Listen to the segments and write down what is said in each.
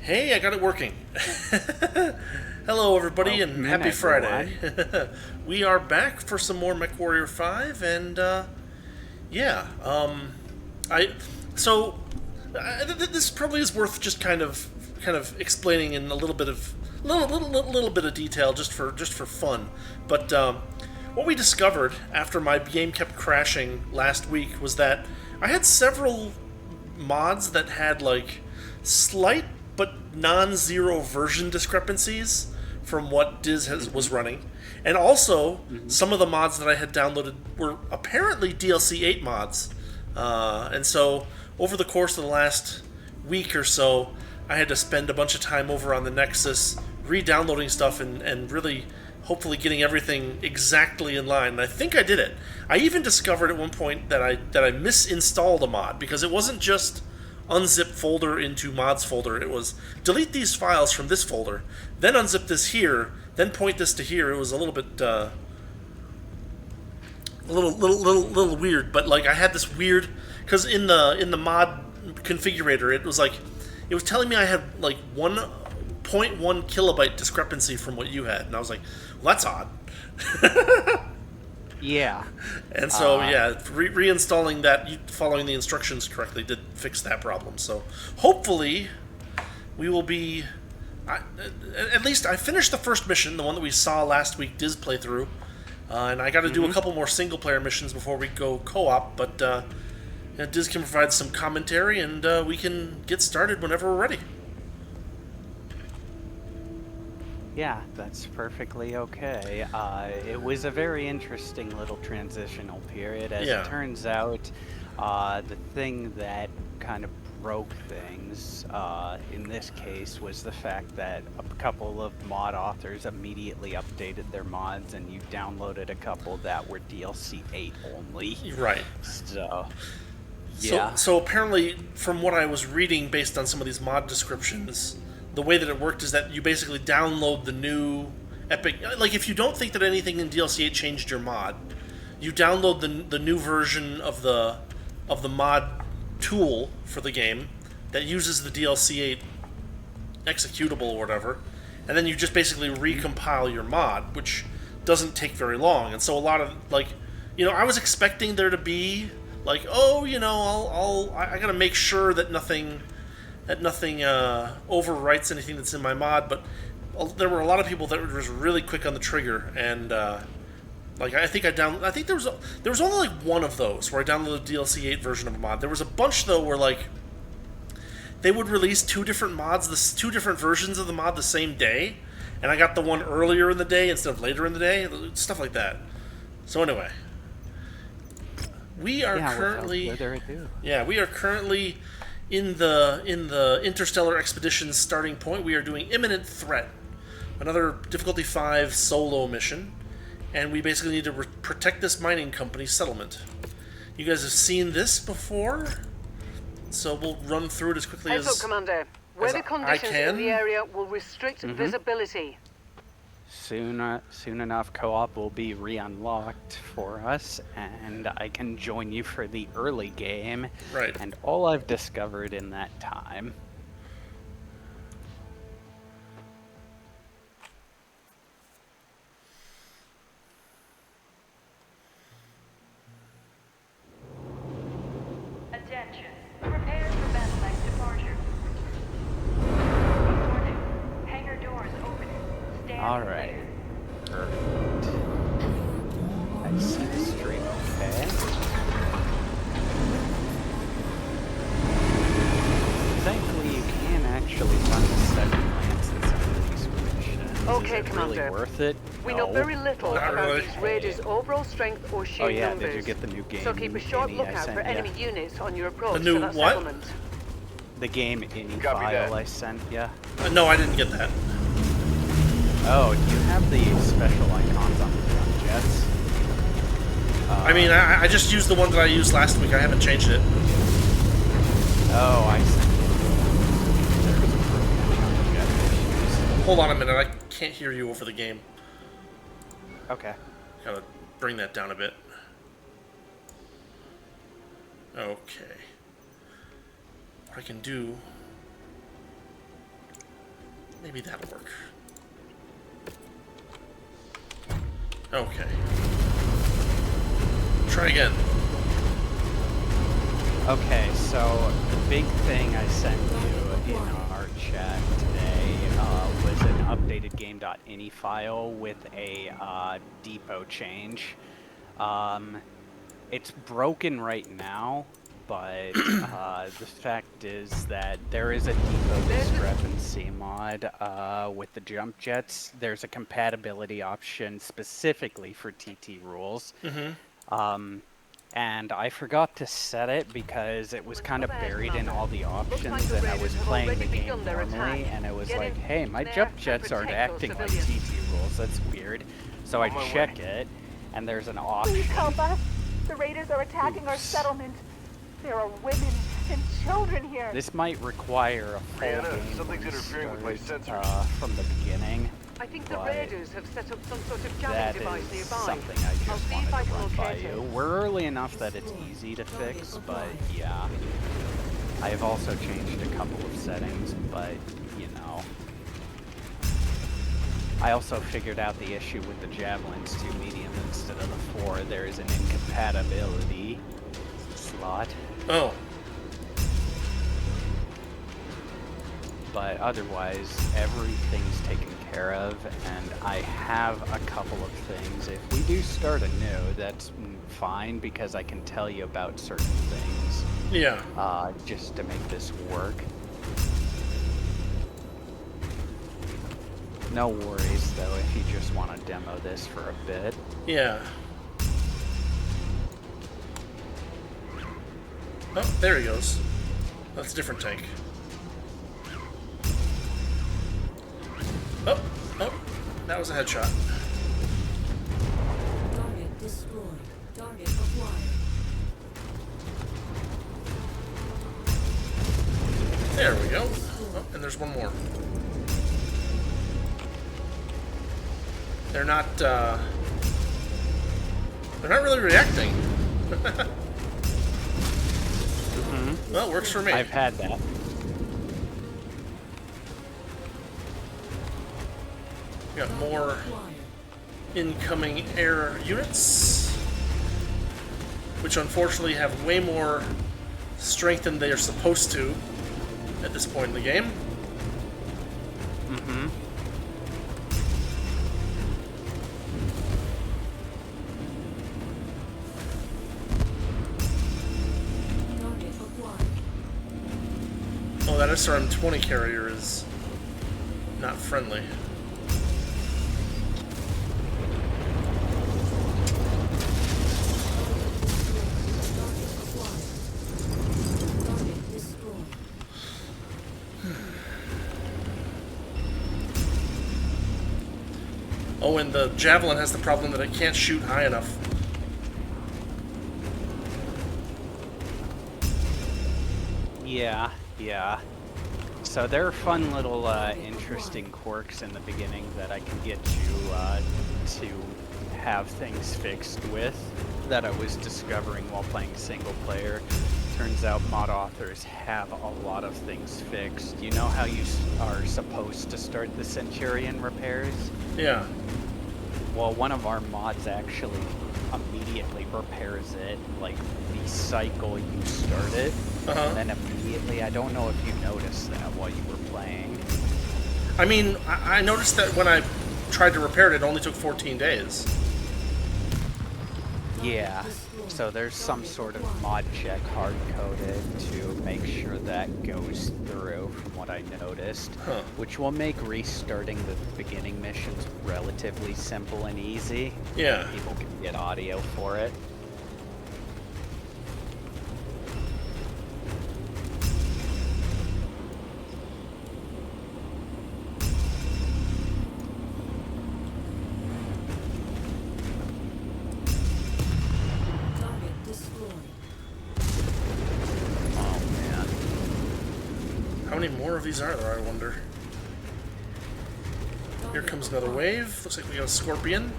Hey, I got it working. Hello, everybody, and Welcome in, happy everyone. Friday. We are back for some more MechWarrior 5, and yeah, I so this probably is worth just kind of explaining in a little bit of little bit of detail just for fun. But what we discovered after my game kept crashing last week was that I had several mods that had like slight but non-zero version discrepancies from what was running, and also Hmm. some of the mods that I had downloaded were apparently DLC 8 mods, and so over the course of the last week or so, I had to spend a bunch of time over on the Nexus re-downloading stuff and really hopefully getting everything exactly in line. And I think I did it. I even discovered at one point that I misinstalled a mod because it wasn't just unzip folder into mods folder. It was delete these files from this folder, then unzip this here, then point this to here. It was a little bit a little weird, but like I had this weird because in the mod configurator, it was telling me I had like 1.1 kilobyte discrepancy from what you had, and I was like, well, that's odd. Yeah. And so Uh, yeah, reinstalling that, following the instructions correctly, did fix that problem. So hopefully we will be. I, at least I finished the first mission, the one that we saw last week, Diz playthrough, and I got to do a hmm couple more single player missions before we go co-op. But Diz can provide some commentary, and we can get started whenever we're ready. Yeah, that's perfectly okay. It was a very interesting little transitional period. As it Yeah, turns out, the thing that kind of broke things in this case was the fact that a couple of mod authors immediately updated their mods, and you downloaded a couple that were DLC 8 only. you're right. So, So, yeah. so apparently, from what I was reading, based on some of these mod descriptions, the way that it worked is that you basically download the new Epic. Like, if you don't think that anything in DLC 8 changed your mod, you download the new version of the mod tool for the game that uses the DLC 8 executable or whatever, and then you just basically recompile your mod, which doesn't take very long. And so a lot of like, I was expecting there to be like, oh, I gotta make sure that nothing overwrites anything that's in my mod, but there were a lot of people that were just really quick on the trigger, and like I think there was only like one of those where I downloaded the DLC 8 version of a mod. There was a bunch though where like they would release two different mods, two different versions of the mod the same day, and I got the one earlier in the day instead of later in the day, stuff like that. So anyway, we are Yeah, without currently, further ado. yeah, we are currently in the interstellar expedition starting point. We are doing imminent threat, another difficulty 5 solo mission, and we basically need to protect this mining company settlement. You guys have seen this before, so we'll run through it as quickly Heads up, as Commander. as Weather I conditions in the can. area will restrict hmm visibility. Soon enough, co-op will be re-unlocked for us, and I can join you for the early game. Right. And all I've discovered in that time. Attention. Prepare for battle act departure. Warning. Hangar doors opening. Stand All right. clear. Perfect. I see the stream. Okay. Thankfully, you can actually run the 7 plants in some of these missions. Okay, Is it Commander. really worth it? We know No. very little Not about really. these raiders' overall strength or sheer Oh yeah, numbers. did you get the new game? So keep a sharp Any I lookout sent for ya? enemy units on your approach The new to that what? settlement. The game any Copy file that. I sent ya? No, I didn't get that. Oh, do you have the special icons on the front jets? I mean, I just used the one that I used last week. I haven't changed it. Oh, I sent you. There was a broken on the jet issues. Hold on a minute. I can't hear you over the game. Okay. Gotta bring that down a bit. Okay. What I can do Maybe that'll work. Okay. Try again. Okay, so the big thing I sent you in our chat today was an updated game.ini file with a depot change. It's broken right now, but the fact is that there is a depot discrepancy mod with the jump jets. There's a compatibility option specifically for TT rules. And I forgot to set it because it was kind of buried in all the options, and I was playing the game normally, and it was like, hey, my jump jets aren't acting like TT rules. That's weird. So I check it, and there's an option. Please help us. The raiders are attacking our settlement. There are women and children here. This might require a full game something's interfering with my sensors. from the beginning. I think the raiders have set up some sort of That jamming device is nearby. something I I'll just see wanted if I to can run by locate you. it. We're early enough that it's easy to fix, but yeah. I have also changed a couple of settings, but you know. I also figured out the issue with the javelins to medium instead of the 4. There is an incompatibility slot. Oh. But otherwise, everything's taken care of, and I have a couple of things. If we do start anew, that's fine, because I can tell you about certain things. Yeah. Just to make this work. No worries, though, if you just want to demo this for a bit. Yeah. Oh, there he goes. That's a different tank. Oh, oh, that was a headshot. Target destroyed. Target acquired. There we go. Oh, and there's one more. They're not really reacting. Well, works for me. I've had that. We got more incoming air units, which unfortunately have way more strength than they are supposed to at this point in the game. Target acquired. Oh, that SRM-20 carrier is not friendly. Target destroyed. Oh, and the Javelin has the problem that it can't shoot high enough. Yeah, yeah. So there are fun little interesting quirks in the beginning that I can get you to have things fixed with that I was discovering while playing single player. Turns out mod authors have a lot of things fixed. You know how you are supposed to start the Centurion repairs? Yeah. Well, one of our mods actually immediately repairs it, like the cycle you start it, and then immediately, I don't know if you noticed that while you were playing. I mean, I noticed that when I tried to repair it, it only took 14 days. Yeah, so there's some sort of mod check hard-coded to make sure that goes through, from what I noticed, which will make restarting the beginning missions relatively simple and easy. Yeah. People can get audio for it. Target destroyed. Oh, man. How many more of these are there, I wonder? Here comes another wave. Looks like we got a Scorpion.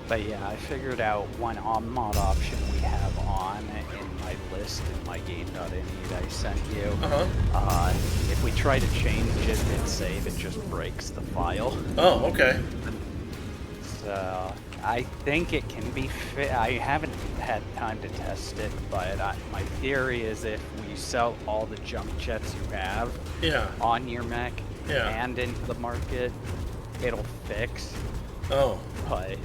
But yeah, I figured out one mod option we have on in my list in my game.ini I sent you. If we try to change it mid-save, it just breaks the file. Oh, okay. So I think it can be I haven't had time to test it, but my theory is if we sell all the jump jets you have on your mech and into the market, it'll fix. Oh. But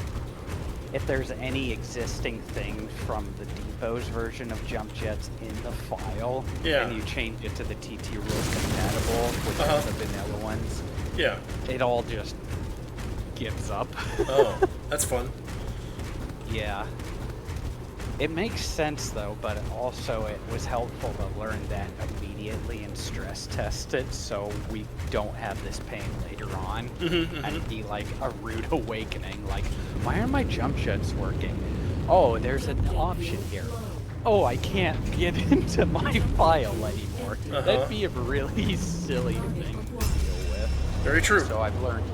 if there's any existing thing from the Depot's version of jump jets in the file, and you change it to the TT rules compatible, which is the vanilla ones, it all just gives up. Oh, that's fun. Yeah. It makes sense though, but also it was helpful to learn that immediately and stress test it so we don't have this pain later on and be like a rude awakening. Like, why are my jump jets working? Oh, there's an option here. Oh, I can't get into my file anymore. That'd be a really silly thing to deal with. Very true. So I've learned.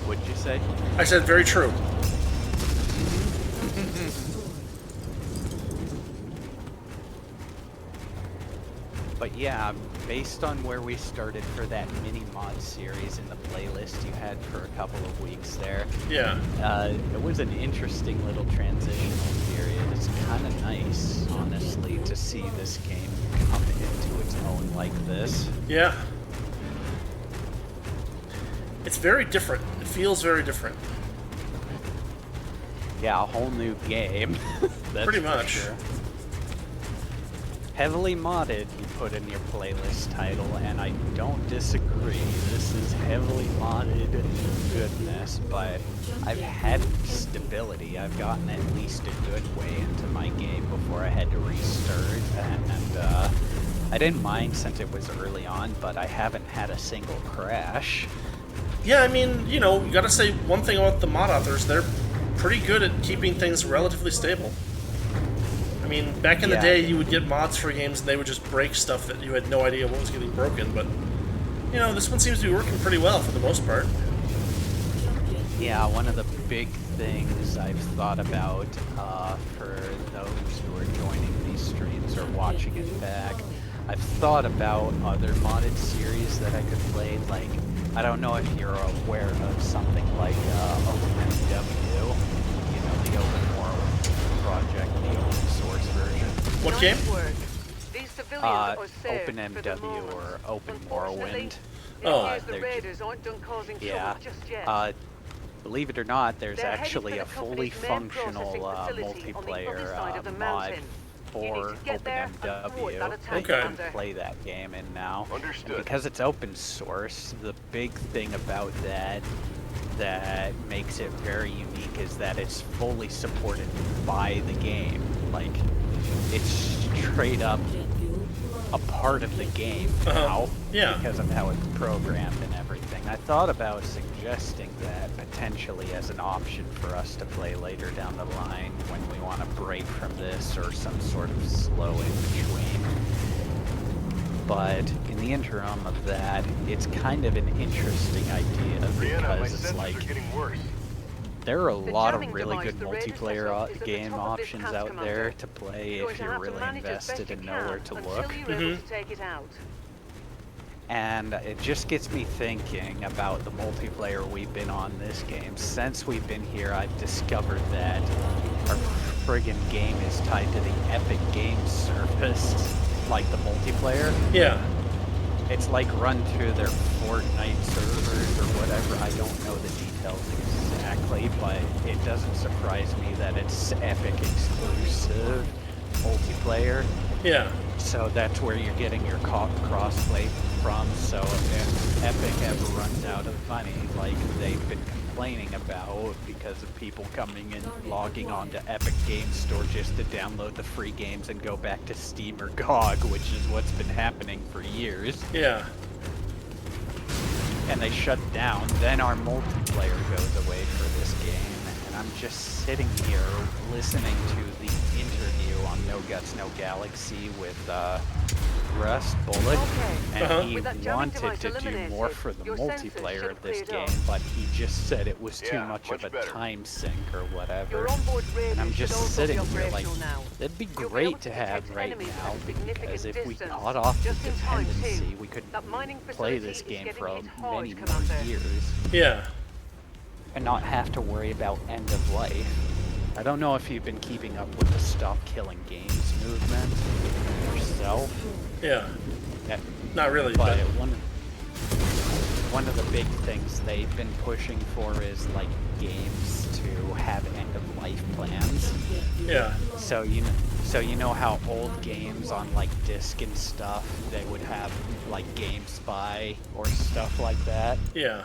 What'd you say? I said very true. But yeah, based on where we started for that mini mod series in the playlist you had for a couple of weeks there, it was an interesting little transitional period. It's kind of nice, honestly, to see this game come into its own like this. Yeah. It's very different. It feels very different. Yeah, a whole new game. That's pretty much. Sure. Heavily modded, you put in your playlist title, and I don't disagree. This is heavily modded goodness, but I've had stability. I've gotten at least a good way into my game before I had to restart, and I didn't mind since it was early on, but I haven't had a single crash. Yeah, I mean, you know, you gotta say one thing about the mod authors, they're pretty good at keeping things relatively stable. I mean, back in the day, you would get mods for games and they would just break stuff that you had no idea what was getting broken, but, you know, this one seems to be working pretty well for the most part. Yeah, one of the big things I've thought about for those who are joining these streams or watching it back, I've thought about other modded series that I could play, like, I don't know if you're aware of something like OpenMW, you know, the Open World project, the open source version. What game? OpenMW or Open Morrowind. The raiders aren't done causing trouble just yet. Believe it or not, there's actually a fully functional multiplayer mod for OpenMW that you can play that game in now. Understood. Because it's open source, the big thing about that makes it very unique is that it's fully supported by the game. Like, it's straight up a part of the game now because of how it's programmed and everything. I thought about suggesting that potentially as an option for us to play later down the line when we want to break from this or some sort of slow in between. But in the interim of that, it's kind of an interesting idea because it's like there are a lot of really good multiplayer game options out there to play if you're really invested and know where to look. And it just gets me thinking about the multiplayer we've been on this game. Since we've been here, I've discovered that our friggin' game is tied to the Epic Games service, like the multiplayer. Yeah. It's like run through their Fortnite servers or whatever. I don't know the details exactly, but it doesn't surprise me that it's Epic exclusive multiplayer. Yeah. So that's where you're getting your crossplay from. So if Epic ever runs out of money, like they've been complaining about because of people coming and logging on to Epic Games Store just to download the free games and go back to Steam or GOG, which is what's been happening for years. Yeah. And they shut down, then our multiplayer goes away for this game, and I'm just sitting here listening to the interview on No Guts, No Galaxy with Rust Bullet, Okay. and he With that jamming wanted device to do eliminated, more for the your sensors should multiplayer have of this cleared game, up. but he just said it was too Yeah, much of much a better. time sink or whatever. Your onboard radio And I'm should just also sitting be here like, operational now. it'd be You'll be able great to to have detect right enemies now, at a significant because if we distance, got off the just in time, dependency, too. we could That mining play facility this is game getting for hit hard, many more Commander. years Yeah. and not have to worry about end of life. I don't know if you've been keeping up with the Stop Killing Games movement yourself. Yeah. Yeah, Not really, but but one of the big things they've been pushing for is like games to have end of life plans. yeah. So you know how old games on like disc and stuff, they would have like GameSpy or stuff like that. Yeah.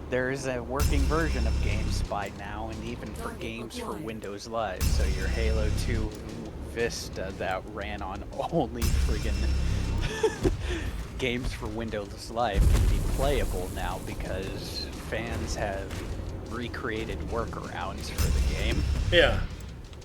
There's a working version of GameSpy now, and even for games for Windows Live. So your Halo 2 Vista that ran on only friggin' games for Windows Live can be playable now because fans have recreated workarounds for the game. Yeah.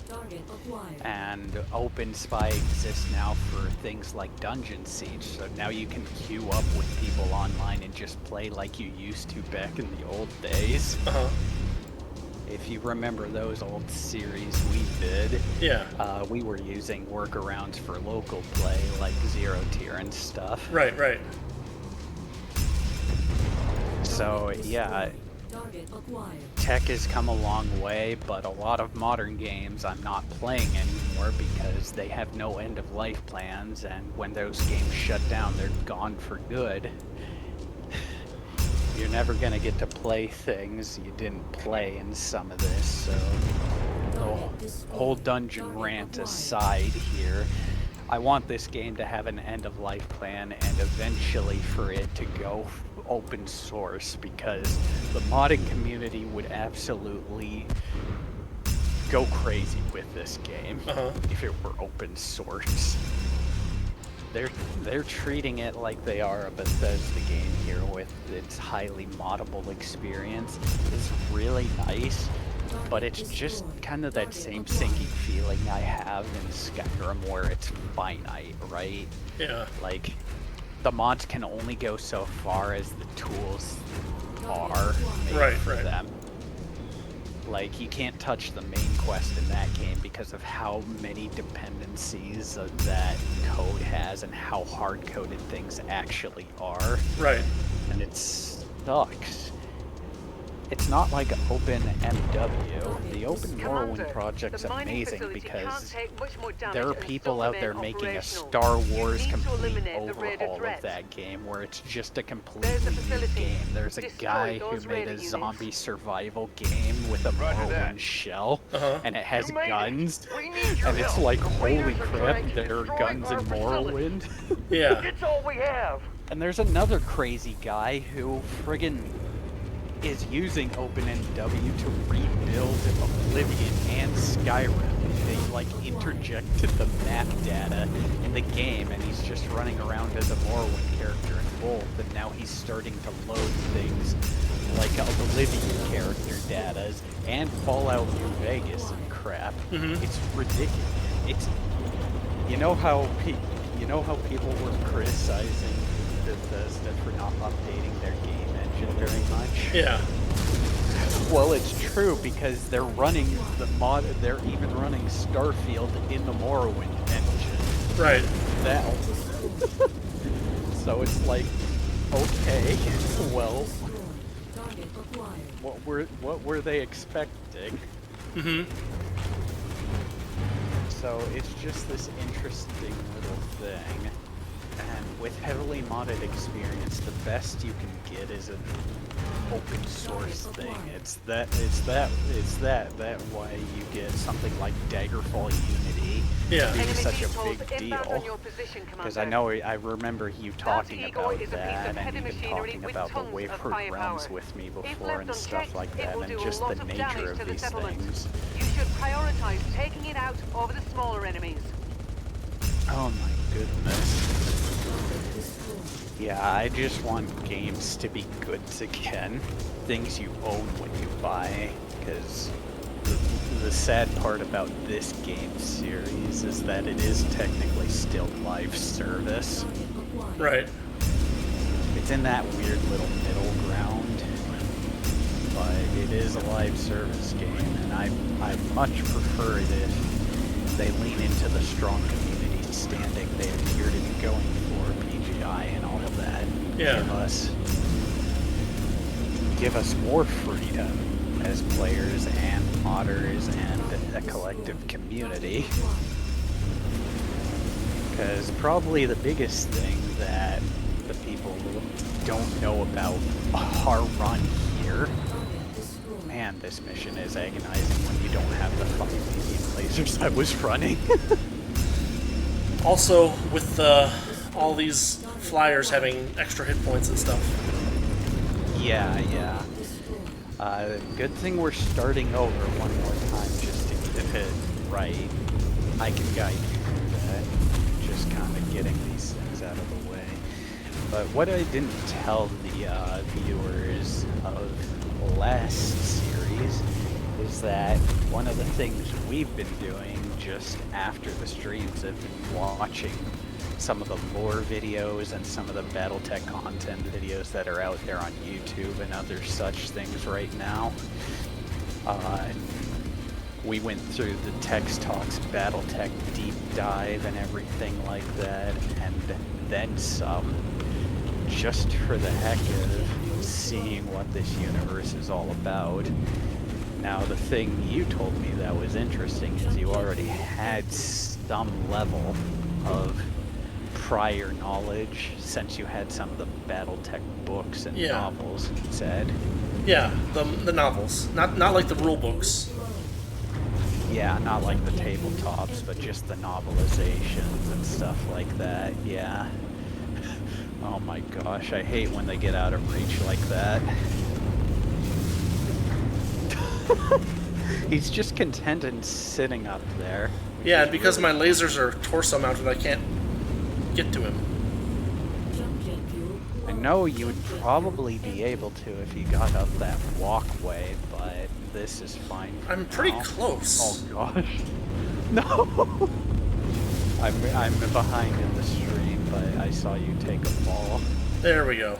Target acquired. And OpenSpy exists now for things like Dungeon Siege, so now you can queue up with people online and just play like you used to back in the old days. Uh-huh. If you remember those old series we did, Yeah. we were using workarounds for local play like Zero Tier and stuff. Right, right. So yeah, Target acquired. tech has come a long way, but a lot of modern games I'm not playing anymore because they have no end-of-life plans, and when those games shut down, they're gone for good. You're never gonna get to play things you didn't play in some of this, so the whole dungeon rant aside here, I want this game to have an end-of-life plan and eventually for it to go open source, because the modding community would absolutely go crazy with this game Uh-huh. if it were open source. They're treating it like they are a Bethesda game here with its highly moddable experience. It's really nice, but it's just kind of that same sinking feeling I have in Skyrim where it's finite, right? Yeah. Like, the mods can only go so far as the tools are made Right, for right. them. Like, you can't touch the main quest in that game because of how many dependencies that code has and how hard-coded things actually are. Right. And it sucks. It's not like Open MW. The Open Morrowind Commander, project's the mining amazing facility can't because take much more damage there are and people still out there remain making a operational. Star You Wars need to complete eliminate the raider overhaul threat. of that game where it's just a There's completely a new facility. game. There's a Destroy guy those who made raider a units. zombie survival game with a Roger that. Morrowind shell, Uh-huh. and it has You made it. guns, We need your and it's help. like, The holy raiders are crap, trying to there are destroy guns in our facility. Morrowind. Yeah. It's all we have. And there's another crazy guy who friggin' is using OpenMW to rebuild Oblivion and Skyrim. They like interjected the map data in the game, and he's just running around as a Morrowind character in both, and now he's starting to load things like Oblivion character datas and Fallout New Vegas and crap. It's ridiculous. It's you know how people were criticizing Bethesda for not updating their game engine very much. Yeah. Well, it's true because they're running they're even running Starfield in the Morrowind engine Right. now. So it's like, okay, well, Target acquired. what were they expecting? Mm-hmm. So it's just this interesting little thing. And with heavily modded experience, the best you can get is an open source thing. It's that why you get something like Daggerfall Unity Yeah. being Enemy such a vehicles big inbound on deal. your position, Because I Commander. know I remember you talking Eagle about is a piece of that, heavy and even machinery talking with about the tons of Wayward firepower. Realms with me If before left and stuff unchecked, like it that, will and do a just lot the of nature damage of to the these settlement. things. You should prioritize taking it out over the smaller enemies. Oh my goodness. Yeah, I just want games to be goods again. Things you own when you buy, because the sad part about this game series is that it is technically still live service. Right. It's in that weird little middle ground, but it is a live service game, and I much prefer it if they lean into the strong community standing they appear to be going for, PGI and all of that. Yeah. Give us more freedom as players and modders and a collective community. Because probably the biggest thing that the people don't know about our run here, man, this mission is agonizing when you don't have the fucking medium lasers I was running. Also, with all these flyers having extra hit points and stuff. Yeah. Good thing we're starting over one more time just to get it right. I can guide you through that. Just kind of getting these things out of the way. But what I didn't tell the viewers of last series is that one of the things we've been doing just after the streams have been watching some of the lore videos and some of the BattleTech content videos that are out there on YouTube and other such things right now. We went through the Text Talks BattleTech deep dive and everything like that, and then some, just for the heck of seeing what this universe is all about. Now, the thing you told me that was interesting is you already had some level of prior knowledge since you had some of the BattleTech books and novels, you said. Yeah, the novels. Not like the rule books. Yeah, not like the tabletops, but just the novelizations and stuff like that, yeah. Oh my gosh, I hate when they get out of reach like that. He's just content and sitting up there. Yeah, and because my lasers are torso mounted, I can't get to him. I know you would probably be able to if you got up that walkway, but this is fine. I'm pretty close. Oh gosh. No! I'm behind in the stream, but I saw you take a fall. There we go.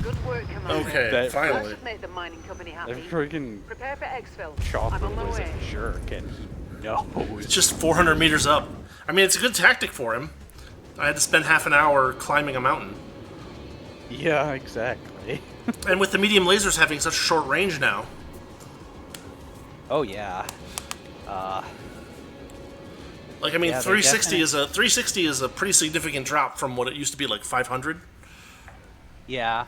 Good work, Commander. Okay, That- That finally. should make the mining company The happy. friggin' Prepare for exfil. chopper I'm on my was way. a jerk, and he knows. It's just 400 meters up. I mean, it's a good tactic for him. I had to spend half an hour climbing a mountain. Yeah, exactly. And with the medium lasers having such short range now. Oh yeah. Like, I mean, Yeah, they 360 is a pretty significant drop from what it used to be, like 500. Yeah.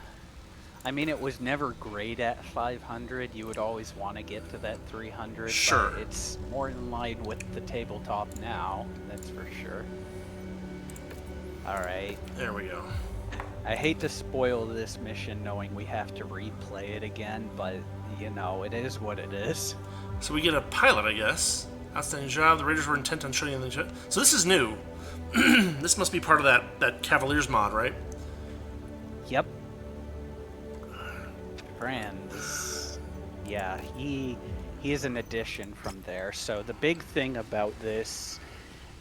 I mean, it was never great at 500. You would always want to get to that 300. Sure. But it's more in line with the tabletop now, that's for sure. Alright. There we go. I hate to spoil this mission knowing we have to replay it again, but, you know, it is what it is. So we get a pilot, I guess. Outstanding job. The Raiders were intent on shutting the... So this is new. This must be part of that Cavaliers mod, right? Yep. Friends. Yeah, he is an addition from there. So the big thing about this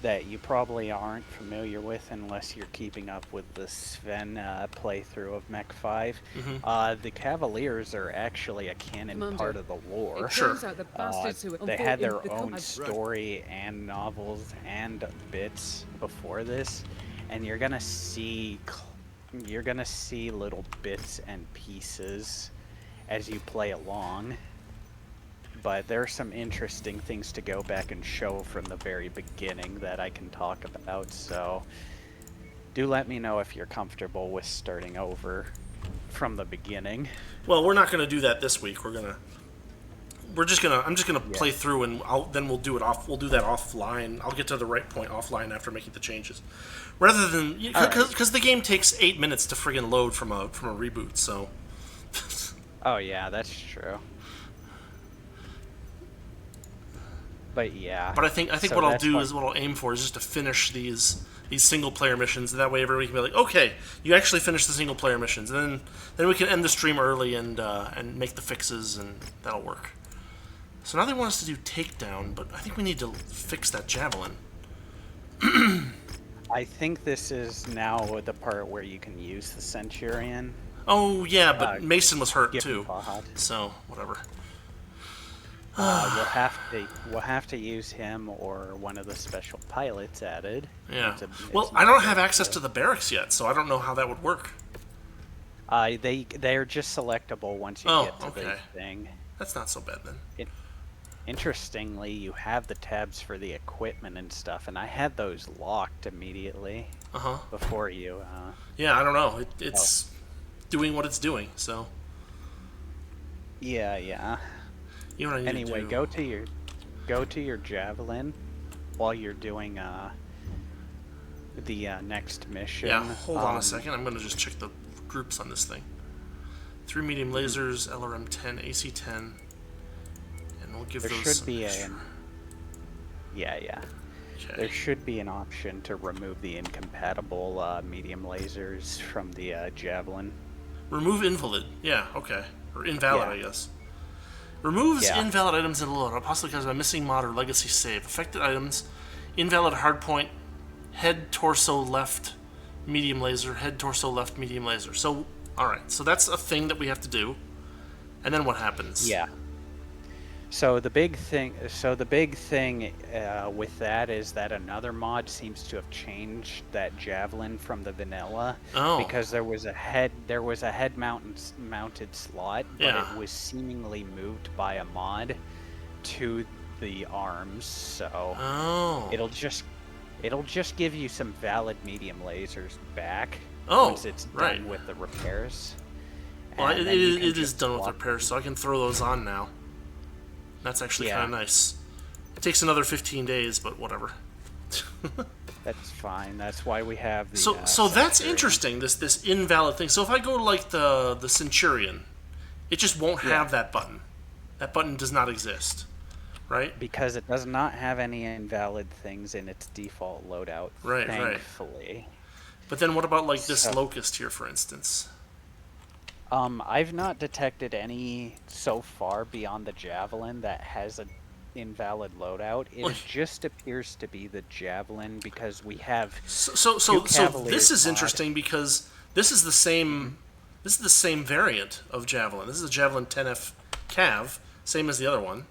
that you probably aren't familiar with unless you're keeping up with the Sven playthrough of Mech5, the Cavaliers are actually a canon Commander, part of the lore. it turns out the bastards who They fought had in their the own com- story and novels and bits before this, and you're gonna see little bits and pieces as you play along. But there are some interesting things to go back and show from the very beginning that I can talk about, so do let me know if you're comfortable with starting over from the beginning. Well, we're not going to do that this week. I'm just gonna play through, and we'll do it off. We'll do that offline. I'll get to the right point offline after making the changes, rather than because the game takes 8 minutes to friggin' load from a reboot. So. Oh yeah, that's true. But yeah. But I think so what I'll that's do what- is what I'll aim for is just to finish these single player missions. That way, everybody can be like, okay, you actually finished the single player missions, and then we can end the stream early and make the fixes, and that'll work. So now they want us to do takedown, but I think we need to fix that javelin. I think this is now the part where you can use the Centurion. Oh yeah, but Mason was hurt Giffen too, Fahad. so whatever. We'll have to use him or one of the special pilots added. Yeah. It's Well, not I don't very have access good. to the barracks yet, so I don't know how that would work. They're just selectable once you Oh, get to okay. the thing. That's not so bad then. Interestingly, you have the tabs for the equipment and stuff, and I had those locked immediately before you. Yeah, I don't know. It's doing what it's doing, so. Yeah. You know what I need Anyway, to do? go to your javelin while you're doing the next mission. Yeah, hold on a second. I'm going to just check the groups on this thing. 3 medium lasers, LRM-10, AC-10, and we'll give There those. should be extra. Yeah. Okay. There should be an option to remove the incompatible medium lasers from the javelin. Remove invalid. Yeah, okay. Or invalid, Yeah. I guess. Removes Yeah. invalid items in a loadout, possibly because of a missing mod or legacy save. Affected items, invalid hardpoint, head, torso, left, medium laser, head, torso, left, medium laser. So, alright, so that's a thing that we have to do. And then what happens? Yeah. So the big thing with that is that another mod seems to have changed that javelin from the vanilla. Oh. Because there was a head mounted slot, but Yeah. it was seemingly moved by a mod to the arms. So Oh. it'll just give you some valid medium lasers back Oh, once it's right. done with the repairs. Well, And it then you can is just done with swap repairs, so I can throw those on now. That's actually Yeah. kind of nice. It takes another 15 days, but whatever. That's fine. That's why we have the. So that's Centurion. interesting. This invalid thing. So if I go to like the Centurion, it just won't have that button. That button does not exist, right? Because it does not have any invalid things in its default loadout. Right. Thankfully. But then what about like this So- locust here, for instance? I've not detected any so far beyond the javelin that has an invalid loadout. It just appears to be the javelin because we have. So Cavaliers this is mod. interesting because this is the same. This is the same variant of javelin. This is a javelin 10F Cav, same as the other one.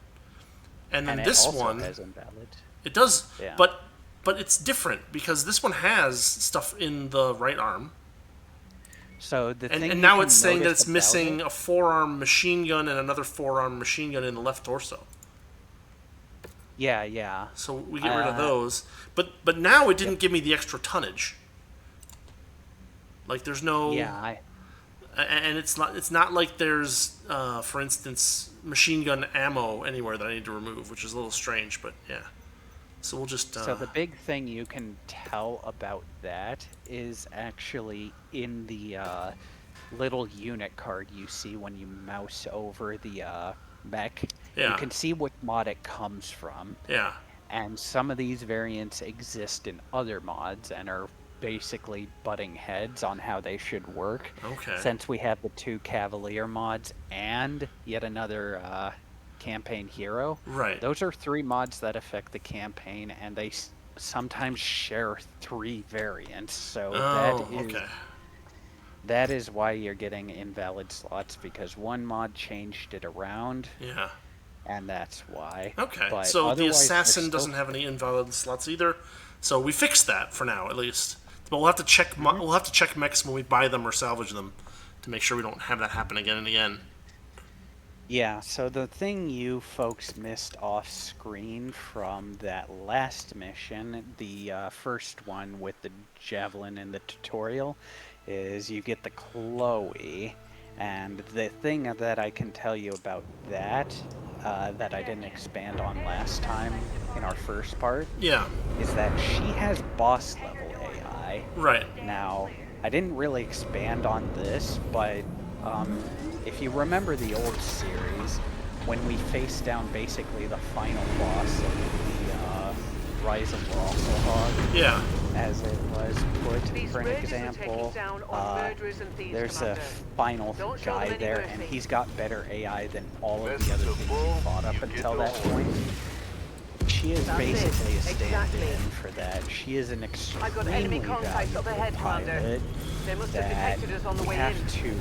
And then And this it also one, has invalid. it does, Yeah. but it's different because this one has stuff in the right arm. So the thing. And you now can it's saying that notice it's about missing it- a forearm machine gun and another forearm machine gun in the left torso. Yeah. So we get rid of those. But now it didn't give me the extra tonnage. Like there's no. Yeah. And it's not like there's, for instance, machine gun ammo anywhere that I need to remove, which is a little strange. But yeah. So we'll just. So the big thing you can tell about that is actually in the little unit card you see when you mouse over the mech. Yeah. You can see what mod it comes from. Yeah. And some of these variants exist in other mods and are basically butting heads on how they should work. Okay. Since we have the 2 Cavalier mods and yet another campaign hero. Right. Those are 3 mods that affect the campaign, and they sometimes share 3 variants. So okay. that is why you're getting invalid slots, because one mod changed it around, Yeah. and that's why. Okay. But So the otherwise, assassin they're doesn't still- have any invalid slots either. So we fixed that for now, at least. But we'll have to check. We'll have to check mechs when we buy them or salvage them to make sure we don't have that happen again and again. Yeah, so the thing you folks missed off screen from that last mission, the first one with the javelin in the tutorial, is you get the Chloe. And the thing that I can tell you about that, that I didn't expand on last time in our first part, Yeah. is that she has boss level AI. Right. Now, I didn't really expand on this, but if you remember the old series, when we face down basically the final boss of the Rise of Rosselhog, Yeah. as it was put, These for an raiders are example, taking down on murderers and thieves, there's Commander. a final Don't show guy them any there, mercy. and he's got better AI than all of the Message other to things Bull, he fought up you get until the that horn. point. She is That's basically it. a stand-in Exactly. for that. She is an I've got enemy extremely contacts up valuable ahead, Commander. pilot They must have that detected us on the we way have in. to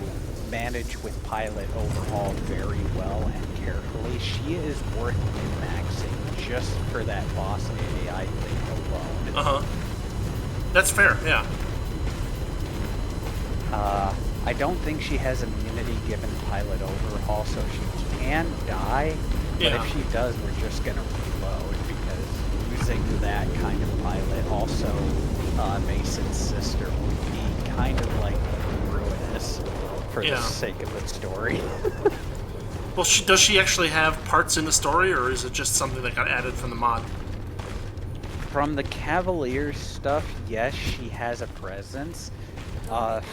manage with pilot overhaul very well and carefully. She is worth min-maxing just for that boss AI thing alone. Uh-huh. That's fair, yeah. I don't think she has immunity given pilot overhaul, so she can die. But Yeah. if she does, we're just gonna reload because losing that kind of pilot, also Mason's sister, would be kind of like ruinous for the Yeah. sake of the story. Well, does she actually have parts in the story, or is it just something that got added from the mod? From the Cavalier stuff, yes, she has a presence.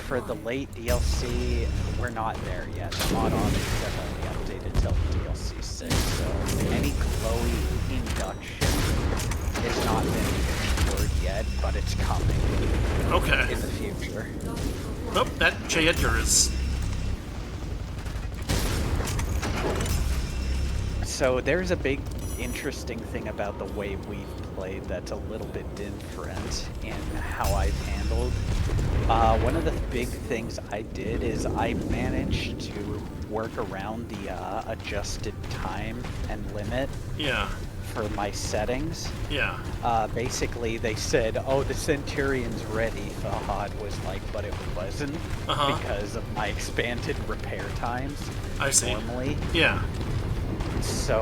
For the late DLC, we're not there yet. The mod authors have only updated till DLC 6, so any Chloe induction has not been explored yet, but it's coming Okay. in the future. Nope, that J. Edgar is... So there's a big interesting thing about the way we've played that's a little bit different in how I've handled. One of the big things I did is I managed to work around the adjusted time and limit Yeah. for my settings. Yeah. Basically, they said, oh, the Centurion's ready. Fahad was like, but it wasn't Uh-huh. because of my expanded repair times I see. normally. Yeah. So,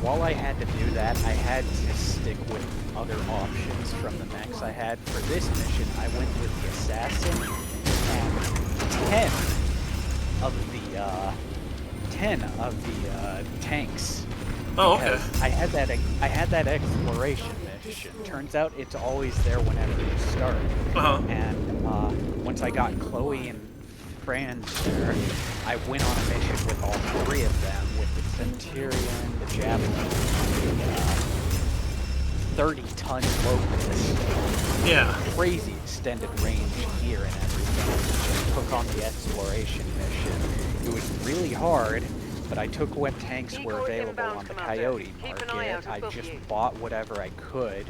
while I had to do that, I had to stick with other options from the mechs I had. For this mission, I went with the Assassin, and 10 of the tanks. Oh, okay. Because I had that exploration mission. Turns out it's always there whenever you start. Uh-huh. And once I got Chloe and Franz there, I went on a mission with all three of them, with the Centurion, the Javelin, the 30-ton Locust. Yeah. Crazy extended range gear and everything. Just took on the exploration mission. It was really hard, but I took what tanks were Eco is available inbound, on the Commander. Coyote Keep an eye market. out I above just you. bought whatever I could.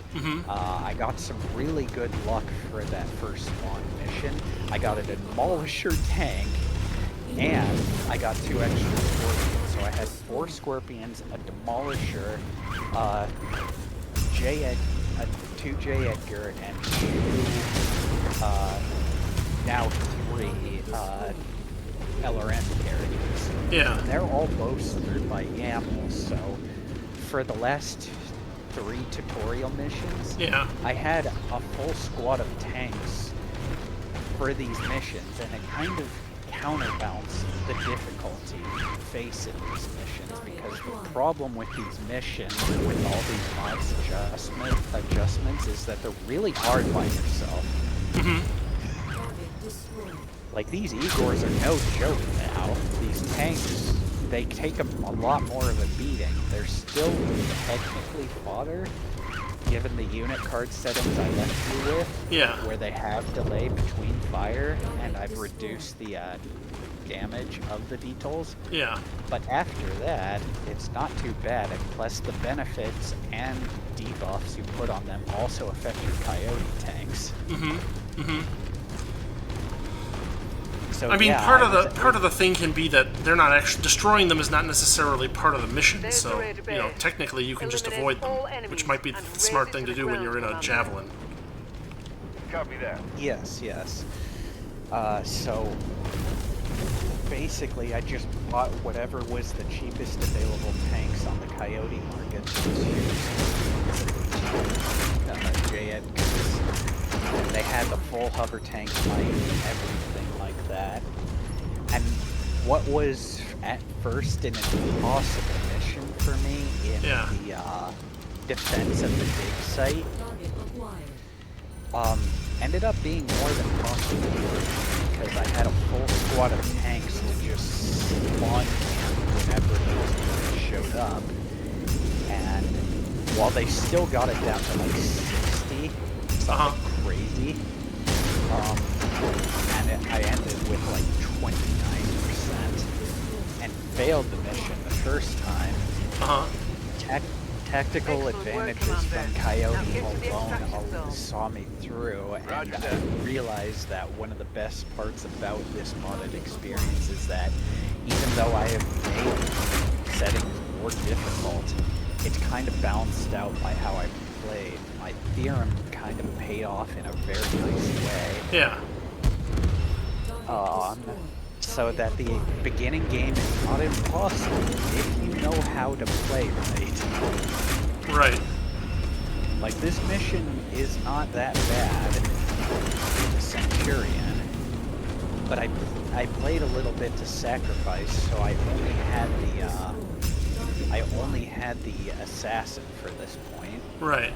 I got some really good luck for that first spawn mission. I got a Demolisher tank, and I got 2 extra Scorpions. So I had 4 Scorpions, a Demolisher, 2 J. Edgar, and 2, now 3, LRM carriers. Yeah. And they're all bolstered by YAML, so for the last 3 tutorial missions, Yeah. I had a full squad of tanks for these missions, and it kind of counterbalanced the difficulty facing these missions, because the problem with these missions, with all these mods adjustments, is that they're really hard by yourself. Like, these Igors are no joke now. These tanks, they take a lot more of a beating. They're still technically fodder, given the unit card settings I left you with, Yeah. where they have delay between fire, and I've reduced the damage of the VTOLs. Yeah. But after that, it's not too bad, and plus the benefits and debuffs you put on them also affect your Coyote tanks. So, I mean, yeah, part of the thing can be that they're not actually destroying them is not necessarily part of the mission. There's So the raider you know, base. technically, you can just Eliminate avoid them, all which enemies might be and the smart raze thing it to to do the when you're in a ground, javelin. Copy that. Yes, yes. So basically, I just bought whatever was the cheapest available tanks on the Coyote market. J. Edgar's. And they had the full hover tank fight and everything like that. And what was at first an impossible mission for me in the defense of the dig site ended up being more than possible, because I had a full squad of tanks to just spawn camp whenever those units showed up. And while they still got it down to like 60, something crazy, and I ended with like 29% and failed the mission the first time. Tactical Excellent work, advantages from Commander. Coyote Now get to the alone extraction zone. saw me through, and Roger I that. realized that one of the best parts about this modded experience is that even though I have made settings more difficult, it's kind of balanced out by how I played. My theorem kind of paid off in a very nice way. Yeah. So that the beginning game is not impossible if you know how to play right. Right. Like, this mission is not that bad with the Centurion, but I played a little bit to sacrifice, so I only had the assassin for this point. Right.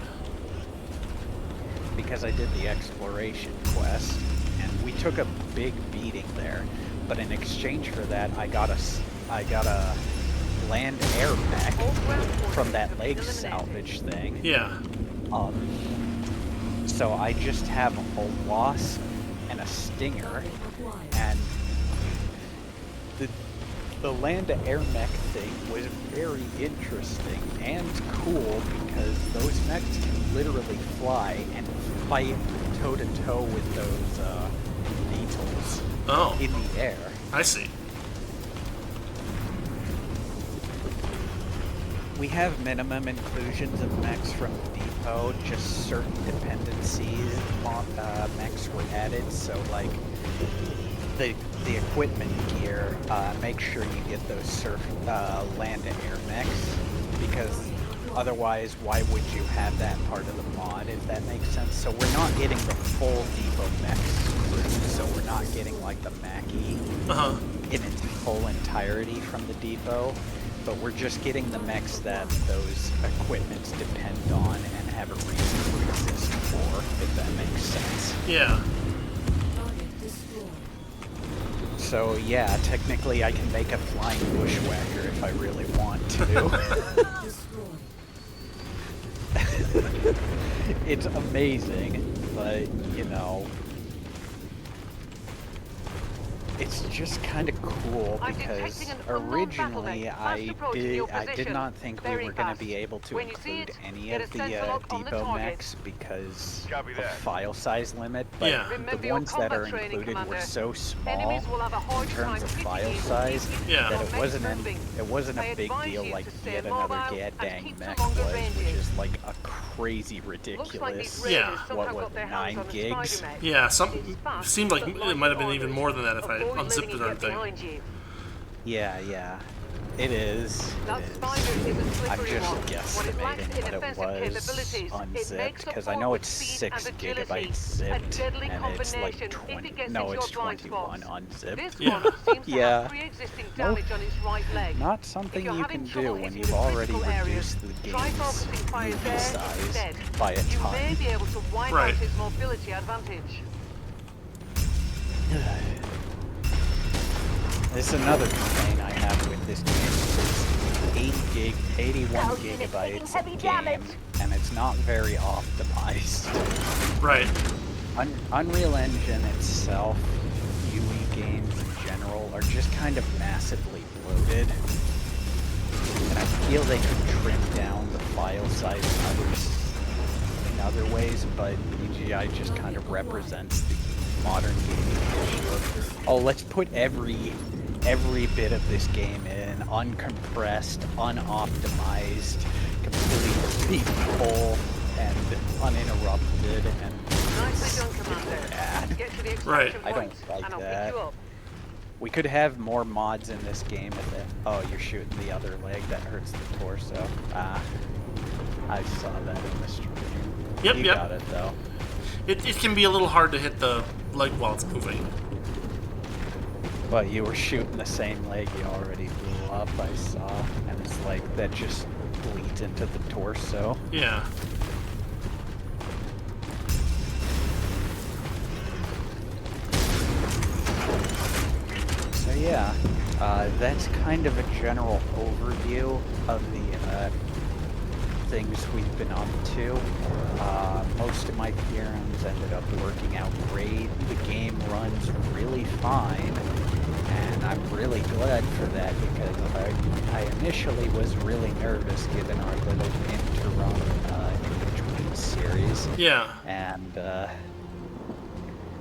Because I did the exploration quest, and we took a big beating there. But in exchange for that, I got a land air mech from that leg salvage thing. Yeah. So I just have a wasp and a stinger, and the land air mech thing was very interesting and cool because those mechs can literally fly and fight toe to toe with those beetles. Oh. In the air. I see. We have minimum inclusions of mechs from the depot, just certain dependencies mechs were added, so like the equipment gear, make sure you get those land to air mechs, because otherwise why would you have that part of the mod, if that makes sense? So we're not getting the full depot mechs, so we're not getting like the Mackie in its full entirety from the depot, but we're just getting the mechs that those equipments depend on and have a reason to exist for, if that makes sense. Yeah. So yeah, technically I can make a flying bushwhacker if I really want to. It's amazing, but you know, it's just kind of cool because originally I did not think we were going to be able to include any of the depot mechs because of file size limit, but the ones that are included were so small in terms of file size that it wasn't a big deal like yet another Gaddang mech was, which is like a crazy ridiculous, what 9 gigs? Yeah, seemed like it might have been even more than that if I unzipped it or anything. Yeah. It is. I'm just guestimating what it was unzipped, because I know it's 6 gigabytes zipped, and it's like 21 unzipped. Yeah. Nope. Not something you can do when you've already reduced the game's movie size by a ton. Right. This is another complaint I have with this game. It's 81 gigabytes of game, and it's not very optimized. Right. Unreal Engine itself, UE games in general, are just kind of massively bloated. And I feel they could trim down the file size in other ways, but BGI just kind of represents the modern gaming issue of, oh, let's put every bit of this game in, uncompressed, unoptimized, completely full and uninterrupted, and it's bad. Right. I don't like that. We could have more mods in this game if it... Oh, you're shooting the other leg, that hurts the torso. I saw that in the stream. Yep, You got it, though. It can be a little hard to hit the leg while it's moving. But you were shooting the same leg you already blew up, I saw, and it's like, that just bleeds into the torso. Yeah. So yeah, That's kind of a general overview of the things we've been up to. Most of my PRMs ended up working out great. The game runs really fine, and I'm really glad for that because I initially was really nervous given our little interim in-between series. Yeah. And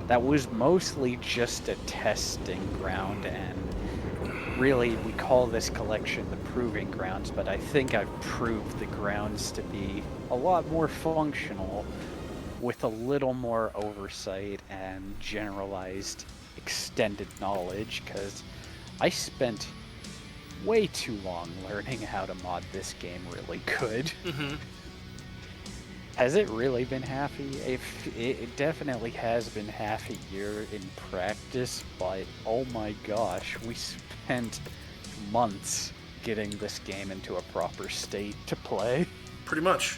that was mostly just a testing ground, and really we call this collection the Proving Grounds, but I think I've proved the grounds to be a lot more functional with a little more oversight and generalized extended knowledge, because I spent way too long learning how to mod this game really good. Mm-hmm. Has it really been half a year? It definitely has been half a year in practice, but oh my gosh, we spent months getting this game into a proper state to play. Pretty much.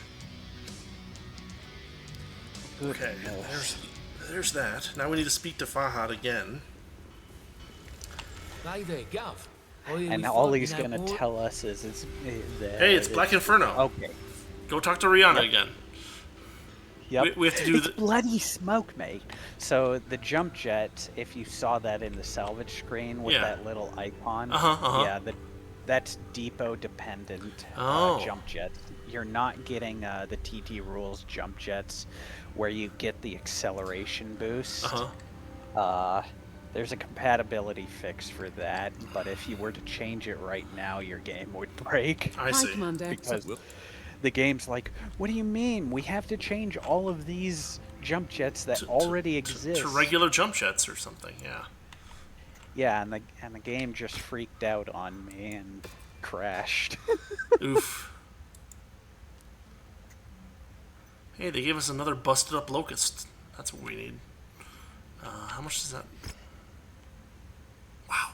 Goodness. Okay, there's that. Now we need to speak to Fahad again. Hey there, Gov. And all he's gonna tell us is that... Hey, it's Black Inferno. Okay. Go talk to Rihanna again. Yep. We have to do it's bloody smoke, mate. So the jump jet, if you saw that in the salvage screen with that little icon, yeah, that's depot dependent jump jets. You're not getting the TT rules jump jets where you get the acceleration boost. There's a compatibility fix for that, but if you were to change it right now, your game would break. I see. Hi, Commander. Because the game's like, what do you mean? We have to change all of these jump jets that already exist to regular jump jets or something. Yeah. Yeah, and the game just freaked out on me and crashed. Oof. Hey, they gave us another busted up locust. That's what we need. How much is that? Wow.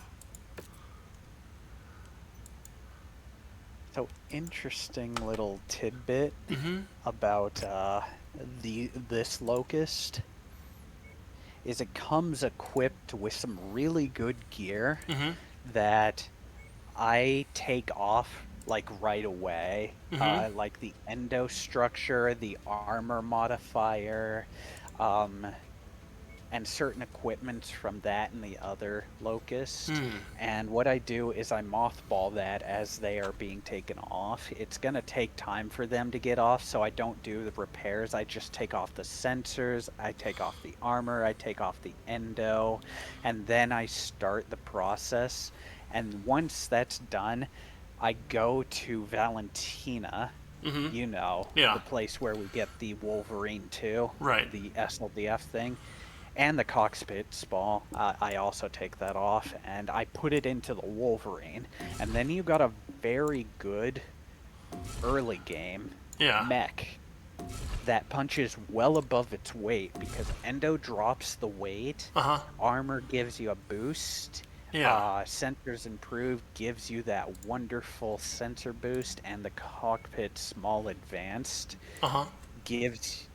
So, interesting little tidbit about this locust is it comes equipped with some really good gear that I take off like right away. Like the endo structure, the armor modifier, and certain equipments from that and the other locust. And what I do is I mothball that as they are being taken off. It's going to take time for them to get off, so I don't do the repairs. I just take off the sensors, I take off the armor, I take off the endo, and then I start the process. And once that's done, I go to Valentina, you know, the place where we get the Wolverine 2, the SLDF thing. And the cockpit spall, I also take that off, and I put it into the Wolverine. And then you got a very good early game mech that punches well above its weight, because endo drops the weight, armor gives you a boost, sensors improved gives you that wonderful sensor boost, and the cockpit small advanced gives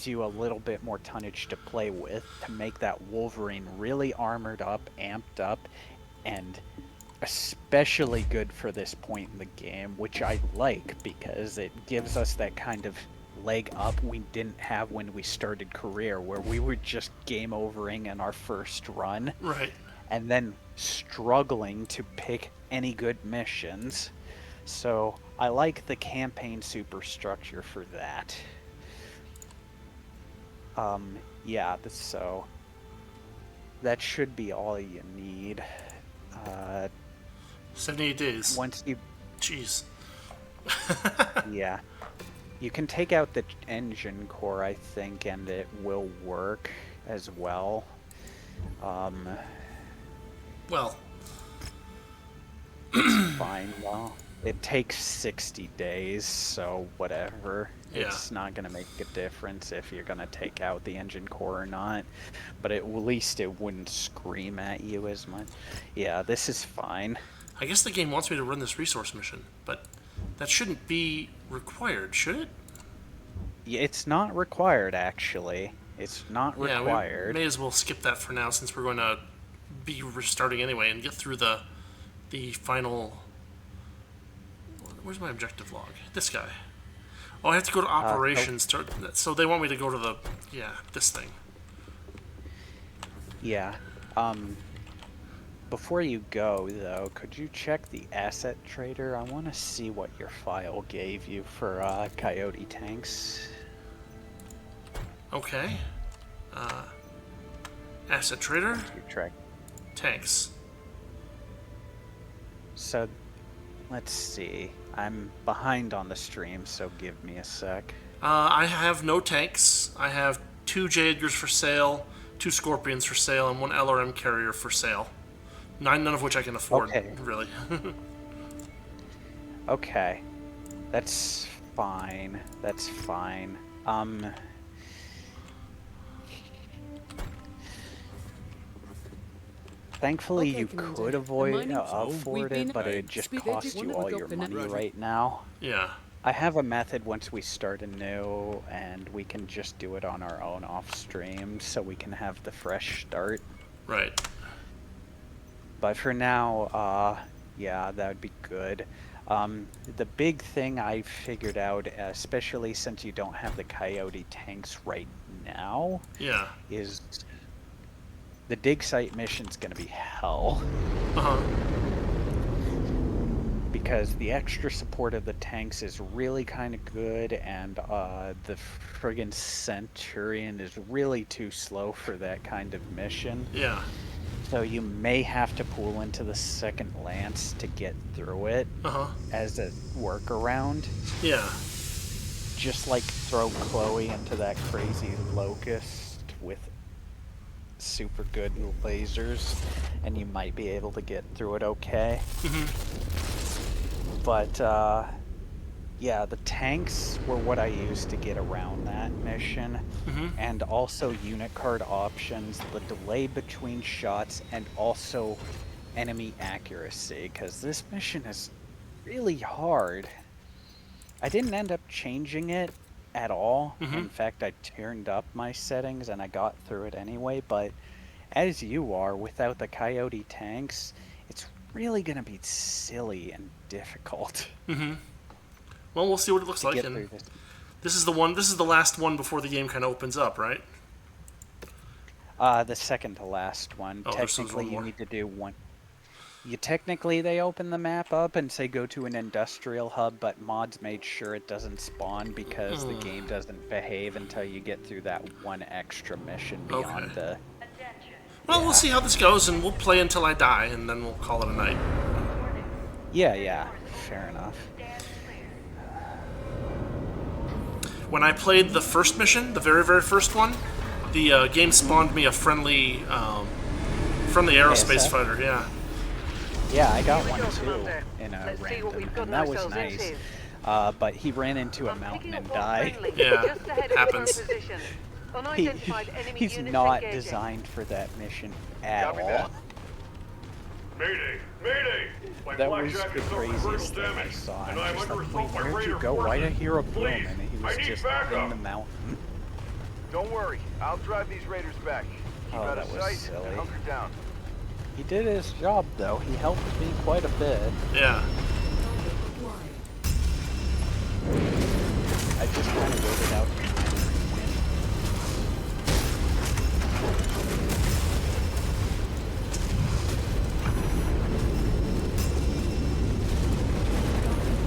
you a little bit more tonnage to play with to make that Wolverine really armored up, amped up, and especially good for this point in the game, which I like because it gives us that kind of leg up we didn't have when we started career, where we were just game overing in our first run. And then struggling to pick any good missions. So I like the campaign superstructure for that. Yeah, so that should be all you need. 78 days. Once you... Jeez. Yeah. You can take out the engine core, I think, and it will work as well. Well. It's fine, though. It takes 60 days, so whatever. Yeah. It's not going to make a difference if you're going to take out the engine core or not. But at least it wouldn't scream at you as much. Yeah, this is fine. I guess the game wants me to run this resource mission, but that shouldn't be required, should it? Yeah, it's not required, actually. It's not required. We may as well skip that for now, since we're going to be restarting anyway and get through the the final. Where's my objective log? This guy. Oh, I have to go to operations. So they want me to go to the this thing. Yeah. Before you go, though, could you check the asset trader? I want to see what your file gave you for Coyote tanks. Okay. Asset trader. You track. Tanks. So, let's see. I'm behind on the stream, so give me a sec. I have no tanks. I have 2 J. Edgars for sale, 2 Scorpions for sale, and 1 LRM carrier for sale. None of which I can afford, really. Okay. That's fine. That's fine. Thankfully, you could afford it, but it'd just cost you all your money right now. Yeah. I have a method once we start anew, and we can just do it on our own off stream, so we can have the fresh start. Right. But for now, yeah, that would be good. The big thing I figured out, especially since you don't have the Coyote tanks right now, is the dig site mission's gonna be hell. Because the extra support of the tanks is really kind of good, and the friggin' Centurion is really too slow for that kind of mission. Yeah. So you may have to pull into the second Lance to get through it as a workaround. Yeah. Just like throw Chloe into that crazy Locust with super good lasers, and you might be able to get through it okay. But yeah, the tanks were what I used to get around that mission, and also unit card options, the delay between shots, and also enemy accuracy, because this mission is really hard. I didn't end up changing it at all. In fact, I turned up my settings and I got through it anyway, but as you are, without the Coyote tanks, it's really going to be silly and difficult. Well, we'll see what it looks like. And this is the one. This is the last one before the game kind of opens up, right? The second to last one. Oh, technically, you need to do one. Technically, they open the map up and say go to an industrial hub, but mods made sure it doesn't spawn because the game doesn't behave until you get through that one extra mission beyond the... Well, we'll see how this goes, and we'll play until I die, and then we'll call it a night. Yeah, fair enough. When I played the first mission, the very, very first one, the game spawned me a friendly aerospace fighter, Yeah, I got one too in a random, and that was nice. But he ran into a mountain and died. Yeah, happens. He's not designed for that mission at all. Mayday! Mayday! That was the craziest thing I saw. I'm just like, wait, where'd you go? Why'd I hear a boom? And he was just in the mountain. Don't worry, I'll drive these raiders back. Keep out of sight and hunker down. He did his job, though. He helped me quite a bit. Yeah. I just kind of waited out.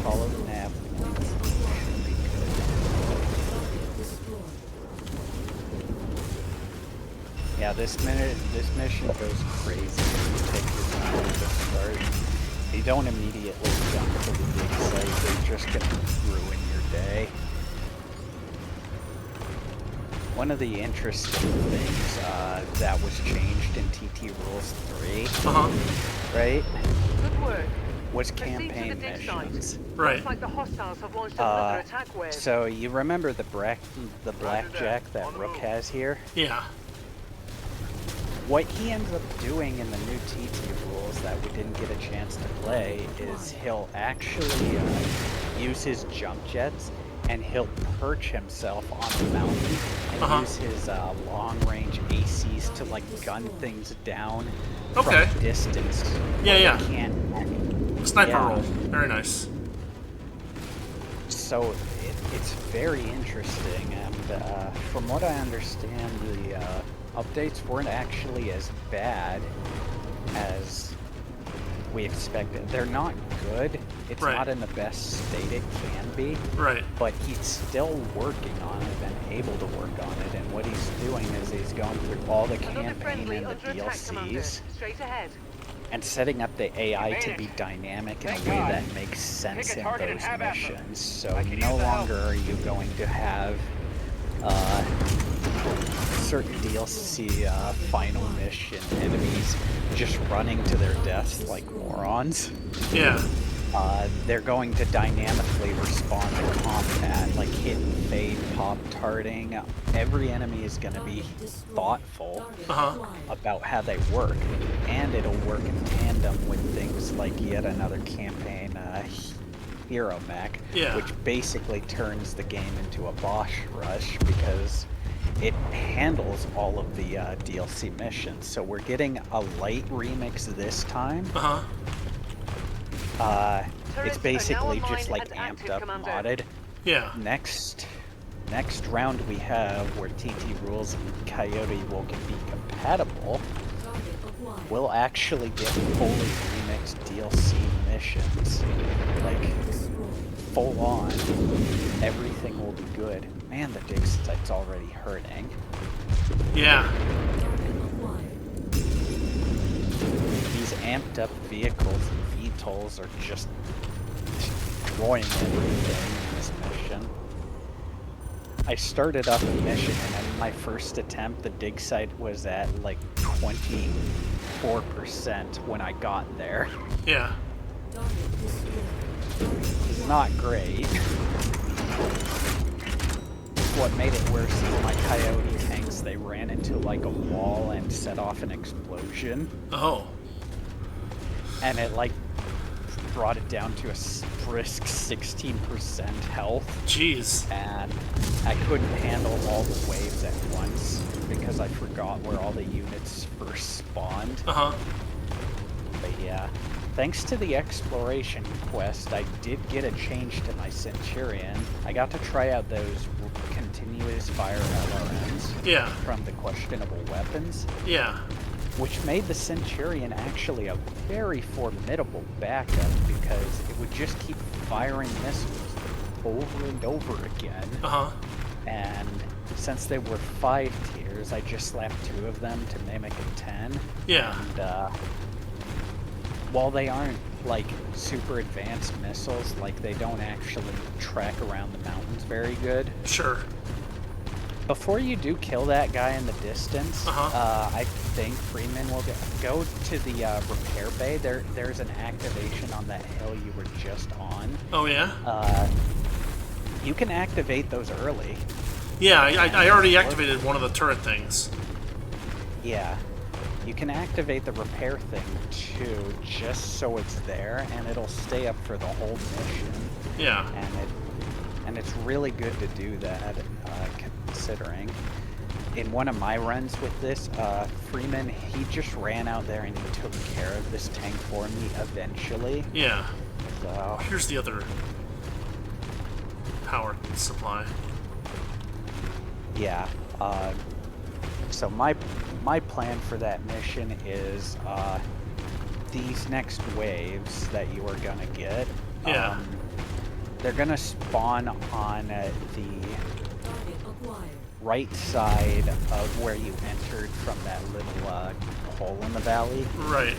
Follow the nav. Yeah, this mission goes crazy if you take your time to start. You don't immediately jump to the big site, they're just gonna ruin your day. One of the interesting things that was changed in TT Rules 3, right? Good work. Was campaign missions. Right. Like the hostiles have launched another attack wave. So you remember the blackjack that Rook has here? Yeah. What he ends up doing in the new TT rules that we didn't get a chance to play is he'll actually use his jump jets and he'll perch himself on the mountain and use his long-range ACs to like gun things down from a distance. Yeah. They can't. Sniper roll. Very nice. So it's very interesting, and from what I understand, the updates weren't actually as bad as we expected. They're not good. It's not in the best state it can be. Right. But he's still working on it and able to work on it. And what he's doing is he's going through all the campaign and the DLCs Straight ahead. and setting up the AI to be dynamic in a way that makes sense in those missions. So no longer are you going to have certain DLC final mission enemies just running to their deaths like morons. Yeah. They're going to dynamically respond to combat, like hit and fade, pop-tarting. Every enemy is going to be thoughtful about how they work, and it'll work in tandem with things like yet another campaign, Hero Mech, which basically turns the game into a boss rush because it handles all of the DLC missions. So we're getting a light remix this time. It's basically just like amped up modded. Yeah. Next round we have where TT Rules and Coyote will be compatible. We'll actually get fully remixed DLC missions. Like full on. Everything will be good. Man, the dig site's already hurting. Yeah. These amped up vehicles and VTOLs are just destroying everything in this mission. I started up a mission and in my first attempt the dig site was at like 24% when I got there. Yeah. It's not great. What made it worse is my Coyote tanks, they ran into like a wall and set off an explosion. Oh. And it like brought it down to a brisk 16% health. Jeez. And I couldn't handle all the waves at once because I forgot where all the units first spawned. But yeah, thanks to the exploration quest, I did get a change to my Centurion. I got to try out those continuous fire LRMs from the questionable weapons. Yeah. Which made the Centurion actually a very formidable backup because it would just keep firing missiles over and over again. And since they were 5 tiers, I just slapped 2 of them to mimic a 10. Yeah. And while they aren't like super advanced missiles, like they don't actually track around the mountains very good. Sure. Before you do kill that guy in the distance, I think Freeman will go to the repair bay. There's an activation on that hill you were just on. Oh yeah? You can activate those early. Yeah, I already activated one of the turret things. Yeah. You can activate the repair thing too, just so it's there, and it'll stay up for the whole mission. Yeah. And it's really good to do that, considering. In one of my runs with this, Freeman, he just ran out there and he took care of this tank for me eventually. Yeah. So, here's the other power supply. Yeah. So my plan for that mission is these next waves that you are gonna get. Yeah. They're gonna spawn on the right side of where you entered from that little hole in the valley. Right.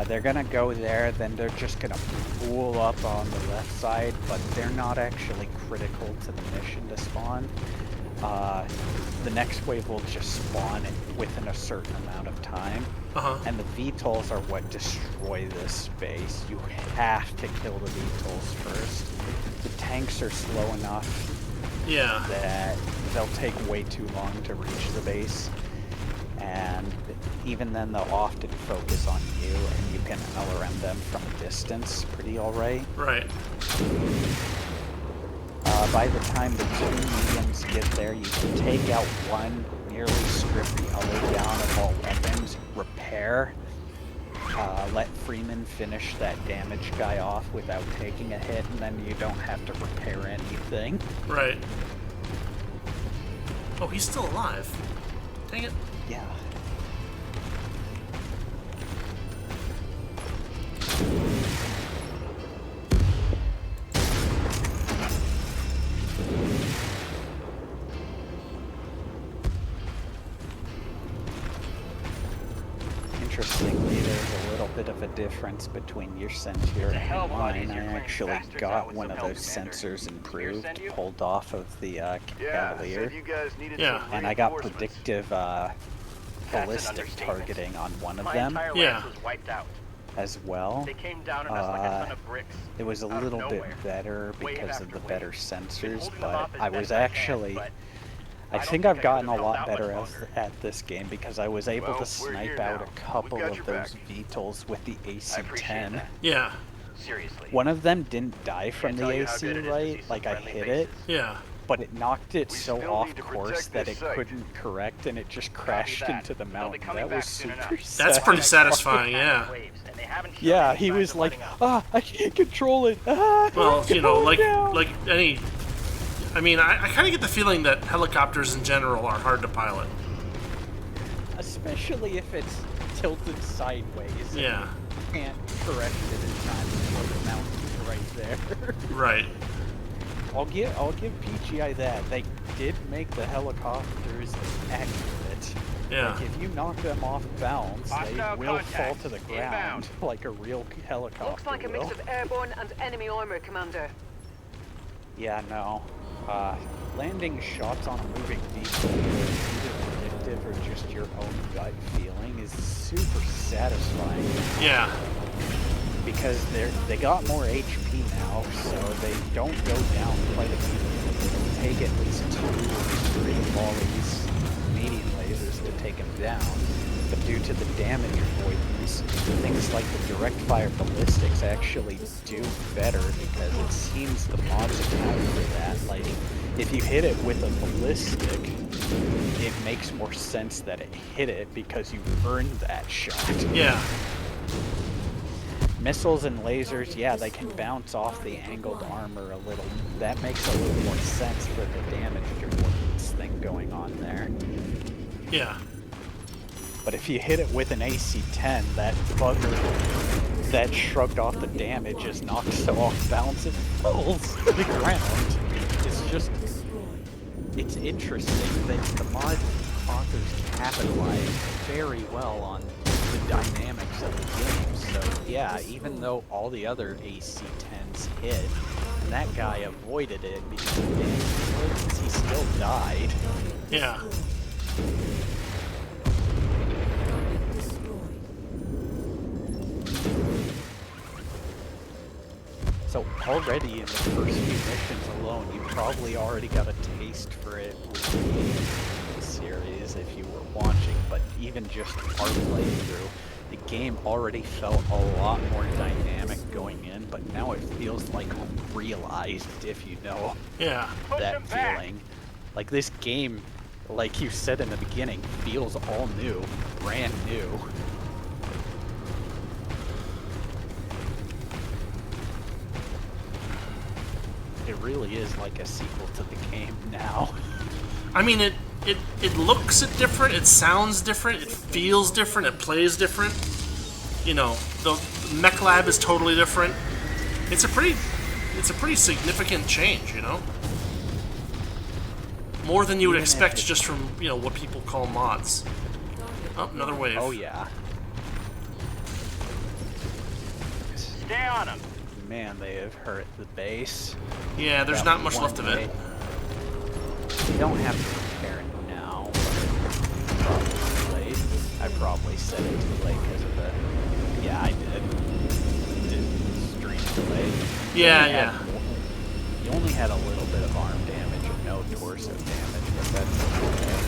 They're gonna go there, then they're just gonna pool up on the left side, but they're not actually critical to the mission to spawn. The next wave will just spawn within a certain amount of time. And the VTOLs are what destroy this space. You have to kill the VTOLs first. The tanks are slow enough that they'll take way too long to reach the base. And even then they'll often focus on you, and you can LRM them from a distance pretty alright. Right. by the time the 2 mediums get there, you can take out one, nearly strip the other down of all weapons, repair, let Freeman finish that damaged guy off without taking a hit, and then you don't have to repair anything. Right. Oh, he's still alive. Dang it. Yeah. Interestingly, there's a little bit of a difference between your sensor and mine. I actually got one of those sensors improved, pulled off of the Cavalier, and I got predictive ballistic targeting on one of them as well. It was a little bit better because of the better sensors, but I was actually... I think I've gotten a lot better at this game because I was able to snipe out a couple of those VTOLs with the AC-10. Yeah. One of them didn't die from the AC, right? Like, I hit it. Yeah. But it knocked it so off course that it couldn't correct, and it just crashed into the mountain. That was super satisfying. That's pretty satisfying, yeah. Yeah, he was like, ah, I can't control it. Ah, well, you know, like any... I mean, I kind of get the feeling that helicopters in general are hard to pilot. Especially if it's tilted sideways. Yeah. You can't correct it in time before the mountain's right there. Right. I'll give PGI that. They did make the helicopters accurate. Yeah. Like, if you knock them off balance, they will fall to the ground like a real helicopter Looks like a mix of airborne and enemy armor, Commander. Yeah, no. Landing shots on a moving vehicle, either predictive or just your own gut feeling, is super satisfying. Yeah. Because they got more HP now, so they don't go down quite immediately. It'll take at least 2 or 3 volleys, medium lasers, to take them down. But due to the damage avoidance, things like the direct fire ballistics actually do better because it seems the mods account for that. Like, if you hit it with a ballistic, it makes more sense that it hit it because you earned that shot. Yeah. Missiles and lasers, yeah, they can bounce off the angled armor a little. That makes a little more sense for the damage avoidance thing going on there. Yeah. But if you hit it with an AC-10, that bugger that shrugged off the damage is knocked so off balance it falls to the ground. It's just... It's interesting that the mod authors capitalize very well on the dynamics of the game. So yeah, even though all the other AC-10s hit, and that guy avoided it because of damage avoidance, he still died. Yeah. So already in the first few missions alone, you probably already got a taste for it with the series if you were watching, but even just our playthrough, the game already felt a lot more dynamic going in, but now it feels like realized, if you know that feeling. Like, this game, like you said in the beginning, feels all new, brand new. It really is like a sequel to the game now. I mean, it looks different, it sounds different, it feels different, it plays different. You know, the Mech5 is totally different. It's a pretty significant change, you know? More than you would expect just from, you know, what people call mods. Oh, another wave. Oh yeah. Stay on him. Man, they have hurt the base. Yeah, there's not much left of it. You don't have to repair it now, but probably too late. I probably set it too late because of the... Yeah, I did stream too late. Yeah. You only had a little bit of arm damage and no torso damage, but that's okay.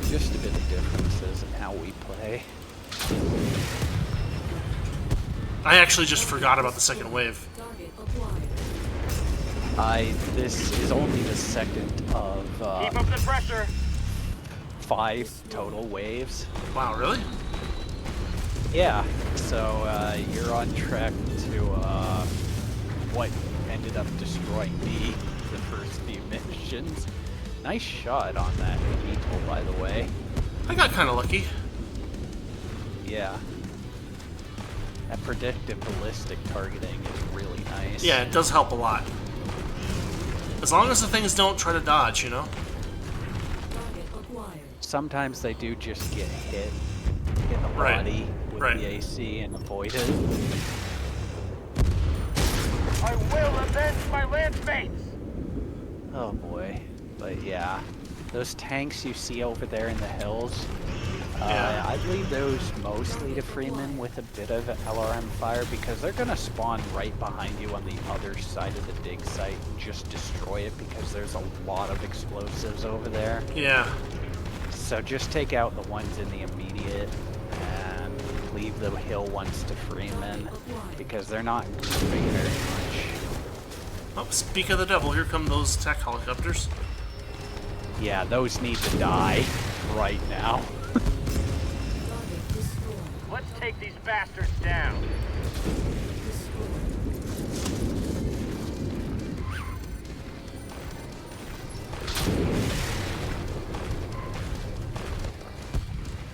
Just a bit of differences in how we play. I actually just forgot about the second wave. Target acquired. This is only the second of Keep up the pressure. 5 total waves. Wow, really? Yeah, so you're on track to what ended up destroying me the first few missions. Nice shot on that Beetle, by the way. I got kind of lucky. Yeah. That predictive ballistic targeting is really nice. Yeah, it does help a lot. As long as the things don't try to dodge, you know? Target acquired. Sometimes they do just get hit in the Right, body with right. the AC and avoid it. I will avenge my lance mates. Oh boy. But yeah, those tanks you see over there in the hills, Yeah. I'd leave those mostly to Freeman with a bit of LRM fire because they're gonna spawn right behind you on the other side of the dig site and just destroy it because there's a lot of explosives over there. Yeah. So just take out the ones in the immediate and leave the hill ones to Freeman because they're not moving very much. Oh, speak of the devil, here come those attack helicopters. Yeah, those need to die right now. Target destroyed. Let's take these bastards down.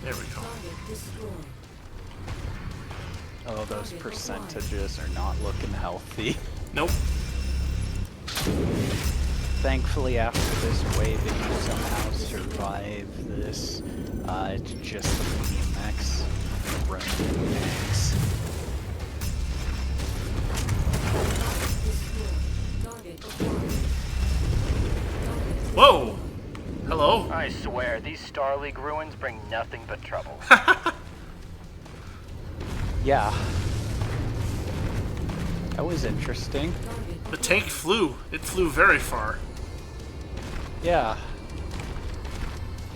There we go. Target destroyed. Oh, those percentages are not looking healthy. Nope. Thankfully, after this wave, if you somehow survive this, it's just the medium mechs running tanks. Destroyed. Target acquired. Whoa! Hello? I swear, these Star League ruins bring nothing but trouble. Yeah. That was interesting. The tank flew. It flew very far. Yeah.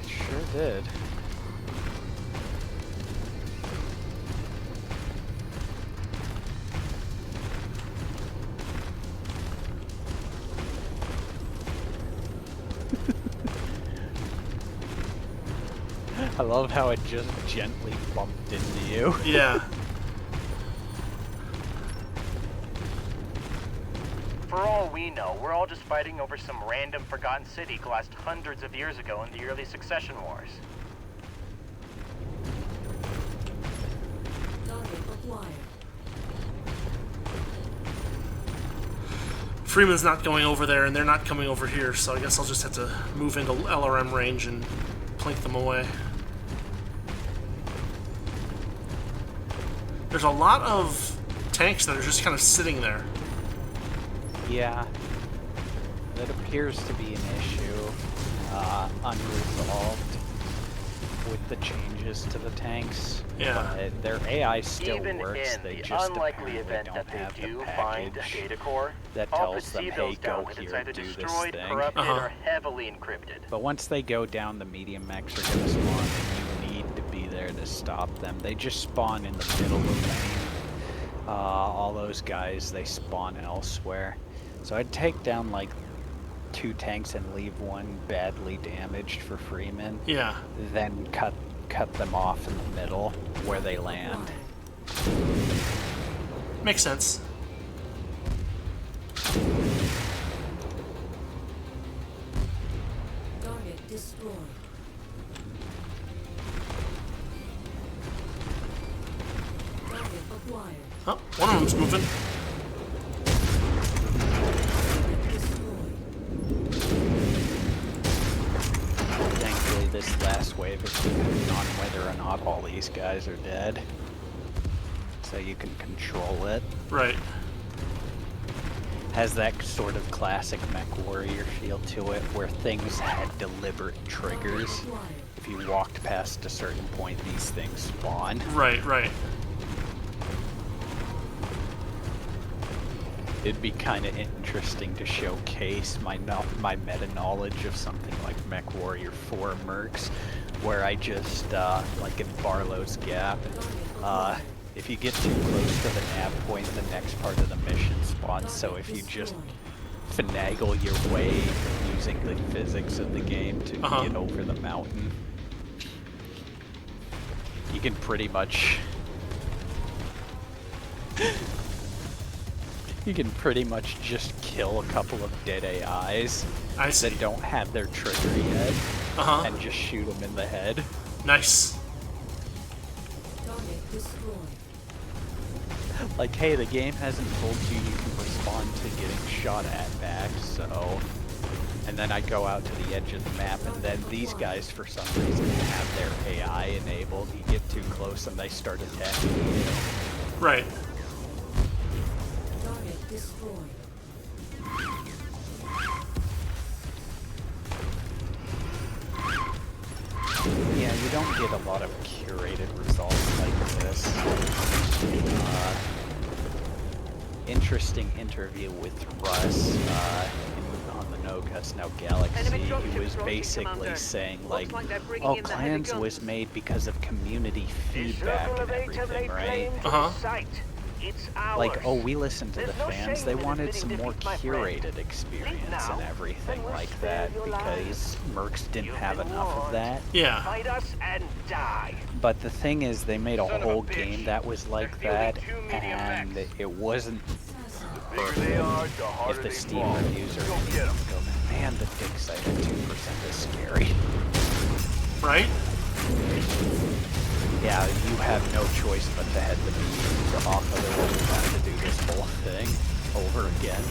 It sure did. I love how it just gently bumped into you. Yeah. For all we know, we're all just fighting over some random forgotten city glassed hundreds of years ago in the early succession wars. Target acquired. Freeman's not going over there, and they're not coming over here, so I guess I'll just have to move into LRM range and plink them away. There's a lot of tanks that are just kind of sitting there. Yeah. That appears to be an issue, unresolved with the changes to the tanks. Yeah. But their AI still Even works. in They the just unlikely apparently event don't that have they do the find a package data core, that all tells them, proceed hey, those go down with here, it's either do this destroyed, thing. corrupted, Uh-huh. or heavily encrypted. But once they go down, the medium mechs are going to spawn, and you need to be there to stop them. They just spawn in the middle of the lane. All those guys, they spawn elsewhere. So I'd take down like 2 tanks and leave one badly damaged for Freeman. Yeah. Then cut them off in the middle where they land. Makes sense. Target destroyed. Target acquired. Oh, one of them's moving. Destroyed. Thankfully, this last wave is dependent on whether or not all these guys are dead. So you can control it. Right. Has that sort of classic mech warrior feel to it, where things had deliberate triggers. If you walked past a certain point, these things spawn. Right, right. It'd be kind of interesting to showcase my meta knowledge of something like Mech Warrior 4 Mercs, where I just like in Barlow's Gap, If you get too close to the nav point, the next part of the mission spawns, so if you just finagle your way using the physics of the game to get over the mountain, you can pretty much... You can pretty much just kill a couple of dead AIs that don't have their trigger yet, and just shoot them in the head. Nice. Target destroyed. Like, hey, the game hasn't told you you can respond to getting shot at back, so... And then I go out to the edge of the map, and then these guys, for some reason, have their AI enabled. You get too close, and they start attacking you. Right. Target destroyed. Yeah, you don't get a lot of curated results like this. Interesting interview with Russ on the No Guts Now Galaxy. He was basically saying, like, oh, Clans was made because of community feedback and everything, right? Like, oh, we listened to the fans. They wanted some more curated experience and everything like that because Mercs didn't have enough of that. Yeah. Fight us and die. But the thing is, they made a whole game that was like that, and it wasn't perfect. If the Steam reviews are anything, go, man, the dig site at 2% is scary. Right? Yeah, you have no choice but to head the beams off, otherwise you have to do this whole thing over again.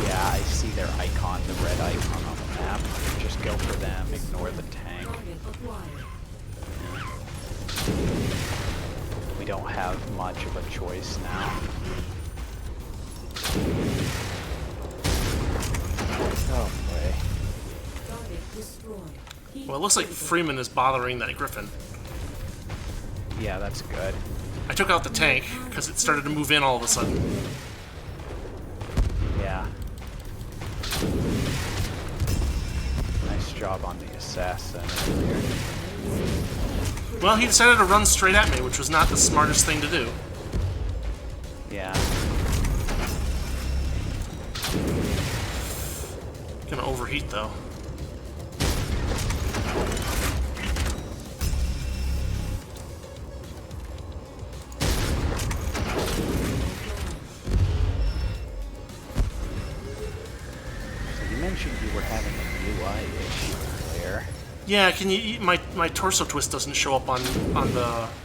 Yeah, I see their icon, the red icon on the map. Just go for them, ignore the tank. Target acquired. We don't have much of a choice now. Oh boy. Target destroyed. Well, it looks like Freeman is bothering that Griffin. Yeah, that's good. I took out the tank because it started to move in all of a sudden. Yeah. Nice job on the assassin earlier. Well, he decided to run straight at me, which was not the smartest thing to do. Yeah. Gonna overheat though. You mentioned you were having a UI issue there. Yeah, can you? My torso twist doesn't show up on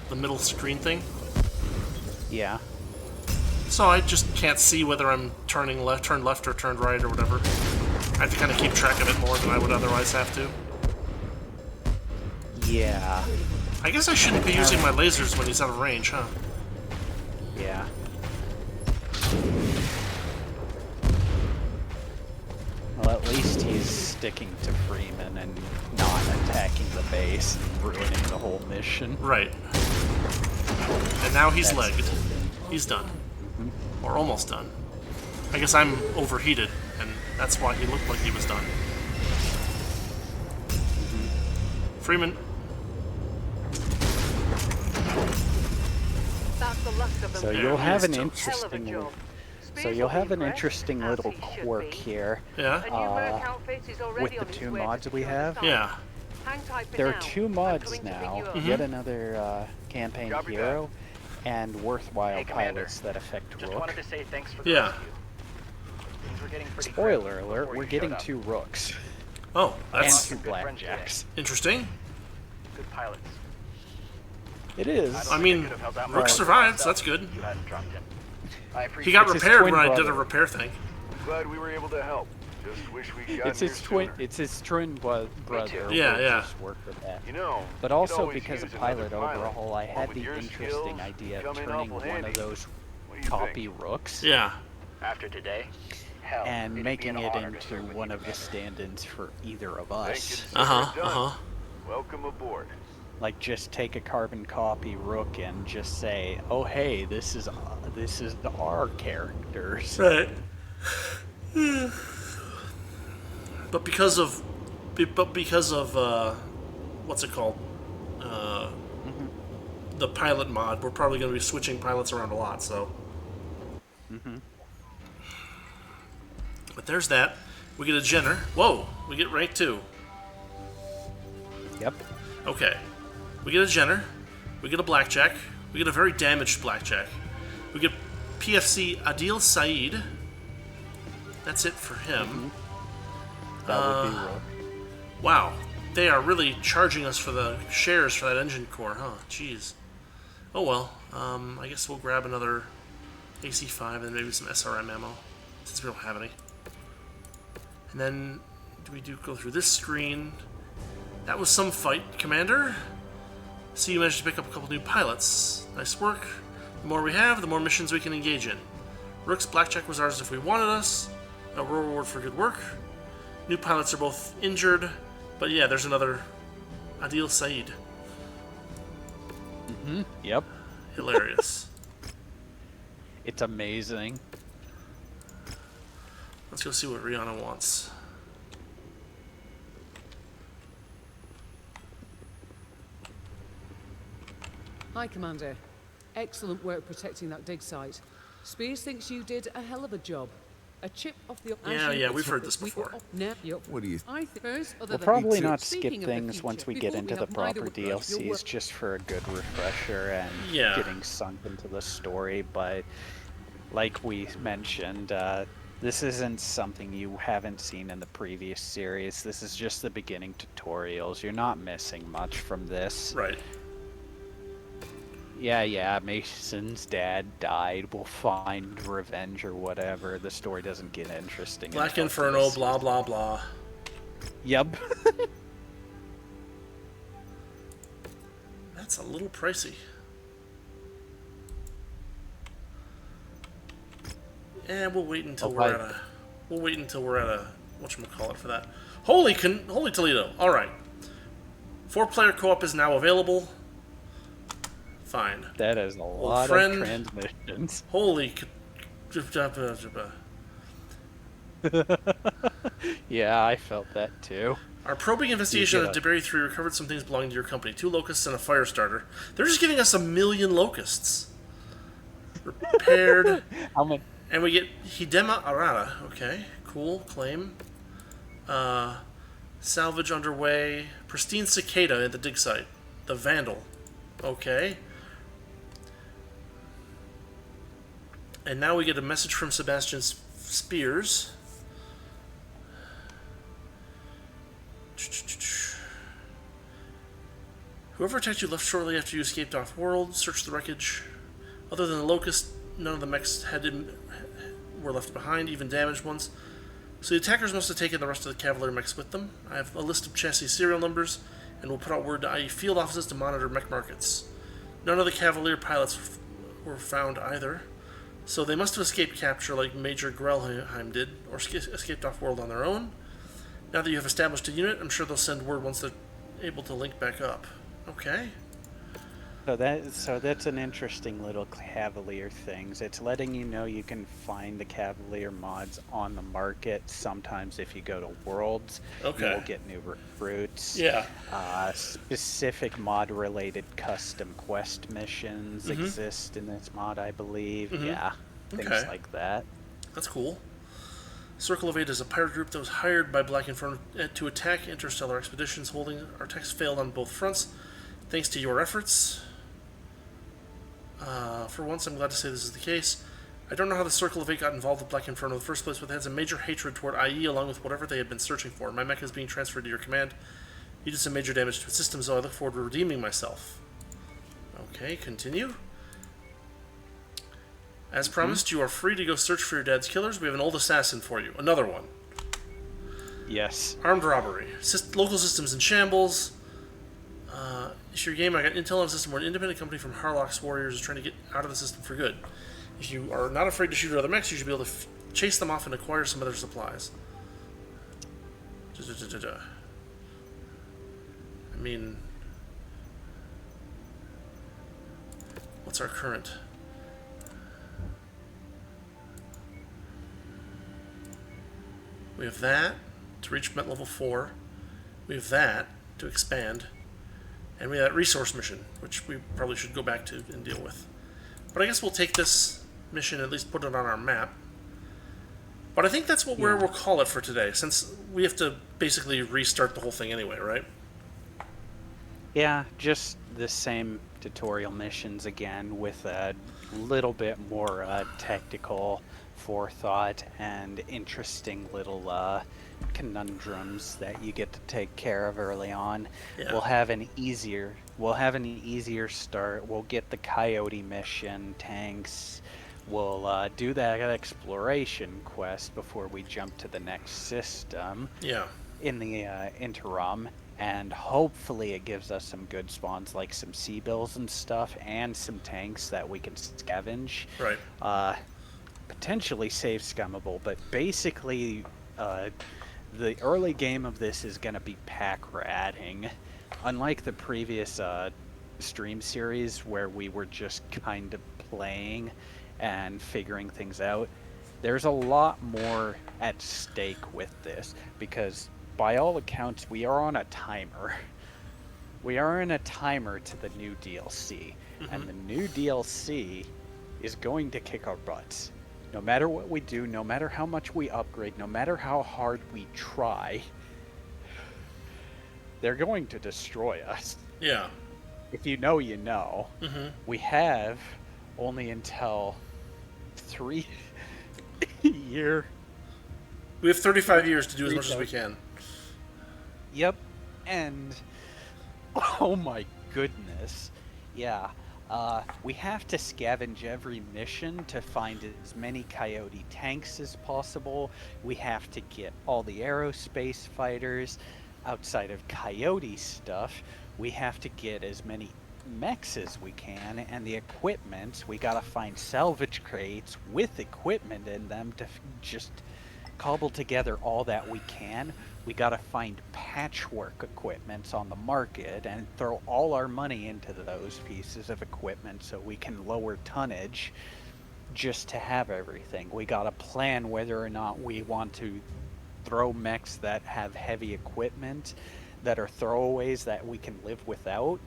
the middle screen thing, Yeah. so I just can't see whether I'm turning left, turned left, or turned right, or whatever. I have to kind of keep track of it more than I would otherwise have to. Yeah. I guess I shouldn't be using my lasers when he's out of range, huh? Yeah. Well, at least he's sticking to Freeman and not attacking the base and ruining the whole mission. Right. And now he's That's- legged. He's done. Or almost done. I guess I'm overheated, and that's why he looked like he was done. Freeman. That's the last of them. So Yeah, you'll have an Hell of a interesting job. So you'll have an interesting little quirk here. Yeah? A new Merc outfit is already with the on its two way to mods we secure the have. site. Yeah. Hang tight for There are now. 2 I'm mods coming to pick now, you up. yet another campaign Copy that. hero, and worthwhile Hey, Commander. pilots that affect Just Rook. wanted to say thanks for the Yeah. rescue. Things were getting pretty Spoiler grim alert, before we're you getting showed up. 2 Rooks. Oh, And that's 2 good friends today. Blackjacks. interesting. Good pilots. It is. don't I think mean, could have held that Rook much survived, myself so that's good. if You hadn't dropped in. I He appreciate got It's his repaired twin when I did a brother. repair thing. Glad we were able to help. Just wish we got It's here his twin. sooner. It's his twin brother. too. Yeah, We'll yeah. Just work with that. You know, But you could also always because of use another pilot pilot. overhaul, I One had with the your interesting skills idea of come in turning awful one handy. of those What do you copy think? Rooks Yeah. After today, hell, and it'd making be an it honor to into serve with one you, of the Commander. stand-ins for either of Thank you, us. sir. Uh-huh, Done. uh-huh. Welcome aboard. Like, just take a carbon copy Rook and just say, "Oh, hey, this is our characters." Right. But because of what's it called? the pilot mod. We're probably going to be switching pilots around a lot, so. But there's that. We get a Jenner. Whoa! We get rank 2. Yep. Okay. We get a Jenner. We get a Blackjack. We get a very damaged Blackjack. We get PFC Adil Saeed. That's it for him. That would be rough. Wow. They are really charging us for the shares for that engine core, huh? Jeez. Oh well. I guess we'll grab another AC5 and maybe some SRM ammo, since we don't have any. And then, do we go through this screen? That was some fight, Commander. See, you managed to pick up a couple new pilots. Nice work. The more we have, the more missions we can engage in. Rook's Blackjack was ours if we wanted us. A reward for good work. New pilots are both injured. But yeah, there's another Adil Saeed. Yep. Hilarious. It's amazing. Let's go see what Rihanna wants. Hi, Commander. Excellent work protecting that dig site. Spears thinks you did a hell of a job. A chip off the... Yeah, we've heard this before. What do you... I think first, other We'll than- probably not Speaking skip of the things future, once we before get into the have either proper of us, your DLCs, work- just for a good refresher and Yeah. getting sunk into the story. But like we mentioned, this isn't something you haven't seen in the previous series. This is just the beginning tutorials. You're not missing much from this. Right. Yeah, Mason's dad died. We'll find revenge or whatever. The story doesn't get interesting. Black until Inferno, this. blah, blah, blah. Yep. That's a little pricey. And we'll wait until we're at a... We'll wait until we're at a... whatchamacallit for that. Holy Toledo! Alright. 4-player co-op is now available. Fine. That is a lot friend. of transmissions. Holy... Yeah, I felt that too. Our probing investigation You of get Debris 3 recovered some things belonging to your company. 2 locusts and a fire starter. They're just giving us 1,000,000 locusts. Repaired. How many? And we get Hidema Arara. Okay, cool. Claim. Salvage underway. Pristine Cicada at the dig site. The Vandal. Okay. And now we get a message from Sebastian Spears. Whoever attacked you left shortly after you escaped off-world. Search the wreckage. Other than the Locust, none of the mechs were left behind, even damaged ones. So the attackers must have taken the rest of the Cavalier mechs with them. I have a list of chassis serial numbers, and we'll put out word to IE field offices to monitor mech markets. None of the Cavalier pilots were found either. So they must have escaped capture like Major Grelheim did, or escaped off-world on their own. Now that you have established a unit, I'm sure they'll send word once they're able to link back up. Okay. So that's an interesting little Cavalier things. It's letting you know you can find the Cavalier mods on the market. Sometimes if you go to Worlds, Okay. you'll get new recruits. Yeah. Specific mod-related custom quest missions exist in this mod, I believe. Yeah, things Okay. like that. That's cool. Circle of Eight is a pirate group that was hired by Black Inferno to attack interstellar expeditions. Holding our techs failed on both fronts. Thanks to your efforts. For once, I'm glad to say this is the case. I don't know how the Circle of Eight got involved with Black Inferno in the first place, but it has a major hatred toward IE along with whatever they had been searching for. My mech is being transferred to your command. You did some major damage to its system, so I look forward to redeeming myself. Okay, continue. As promised, you are free to go search for your dad's killers. We have an old assassin for you. Another one. Yes. Armed robbery. Local systems in shambles. Issue your game. I got intel on the system where an independent company from Harlock's Warriors is trying to get out of the system for good. If you are not afraid to shoot at other mechs, you should be able to chase them off and acquire some other supplies. I mean... What's our current... We have that to reach Met level 4. We have that to expand. And we had that resource mission, which we probably should go back to and deal with. But I guess we'll take this mission, at least put it on our map. But I think that's where we'll call it for today, since we have to basically restart the whole thing anyway, right? Yeah, just the same tutorial missions again with a little bit more technical forethought and interesting little conundrums that you get to take care of early on. Yeah. We'll have an easier start. We'll get the coyote mission, tanks. We'll do that exploration quest before we jump to the next system. Yeah. In the interim, and hopefully it gives us some good spawns like some sea bills and stuff, and some tanks that we can scavenge. Right. Potentially save scummable, but basically the early game of this is going to be pack ratting. Unlike the previous stream series where we were just kind of playing and figuring things out, there's a lot more at stake with this, because by all accounts we are on a timer. We are on a timer to the new DLC, and the new DLC is going to kick our butts. No matter what we do, no matter how much we upgrade, no matter how hard we try, they're going to destroy us. Yeah. If you know, you know. We have only until 3 year. We have 35 years to do as much as we can. Yep. And oh my goodness. Yeah. We have to scavenge every mission to find as many coyote tanks as possible. We have to get all the aerospace fighters. Outside of coyote stuff, we have to get as many mechs as we can, and the equipment, we gotta find salvage crates with equipment in them to just cobble together all that we can. We gotta find patchwork equipments on the market and throw all our money into those pieces of equipment so we can lower tonnage just to have everything. We gotta plan whether or not we want to throw mechs that have heavy equipment that are throwaways that we can live without,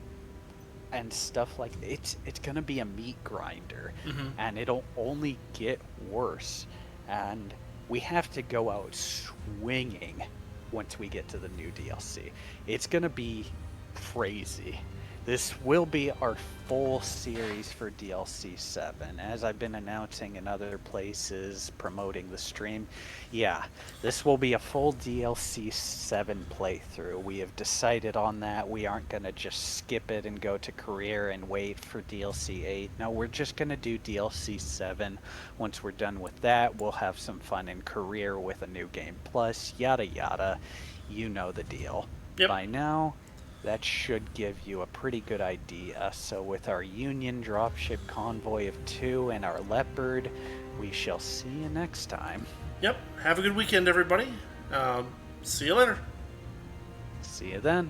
and stuff like it's gonna be a meat grinder, and it'll only get worse, and we have to go out swinging once we get to the new DLC. It's gonna be crazy. This will be our full series for DLC7. As I've been announcing in other places, promoting the stream, yeah, this will be a full DLC7 playthrough. We have decided on that. We aren't going to just skip it and go to career and wait for DLC8. No, we're just going to do DLC7. Once we're done with that, we'll have some fun in career with a new game plus, yada yada. You know the deal. Yep. By now, that should give you a pretty good idea. So with our Union dropship convoy of 2 and our Leopard, we shall see you next time. Yep. Have a good weekend, everybody. See you later. See you then.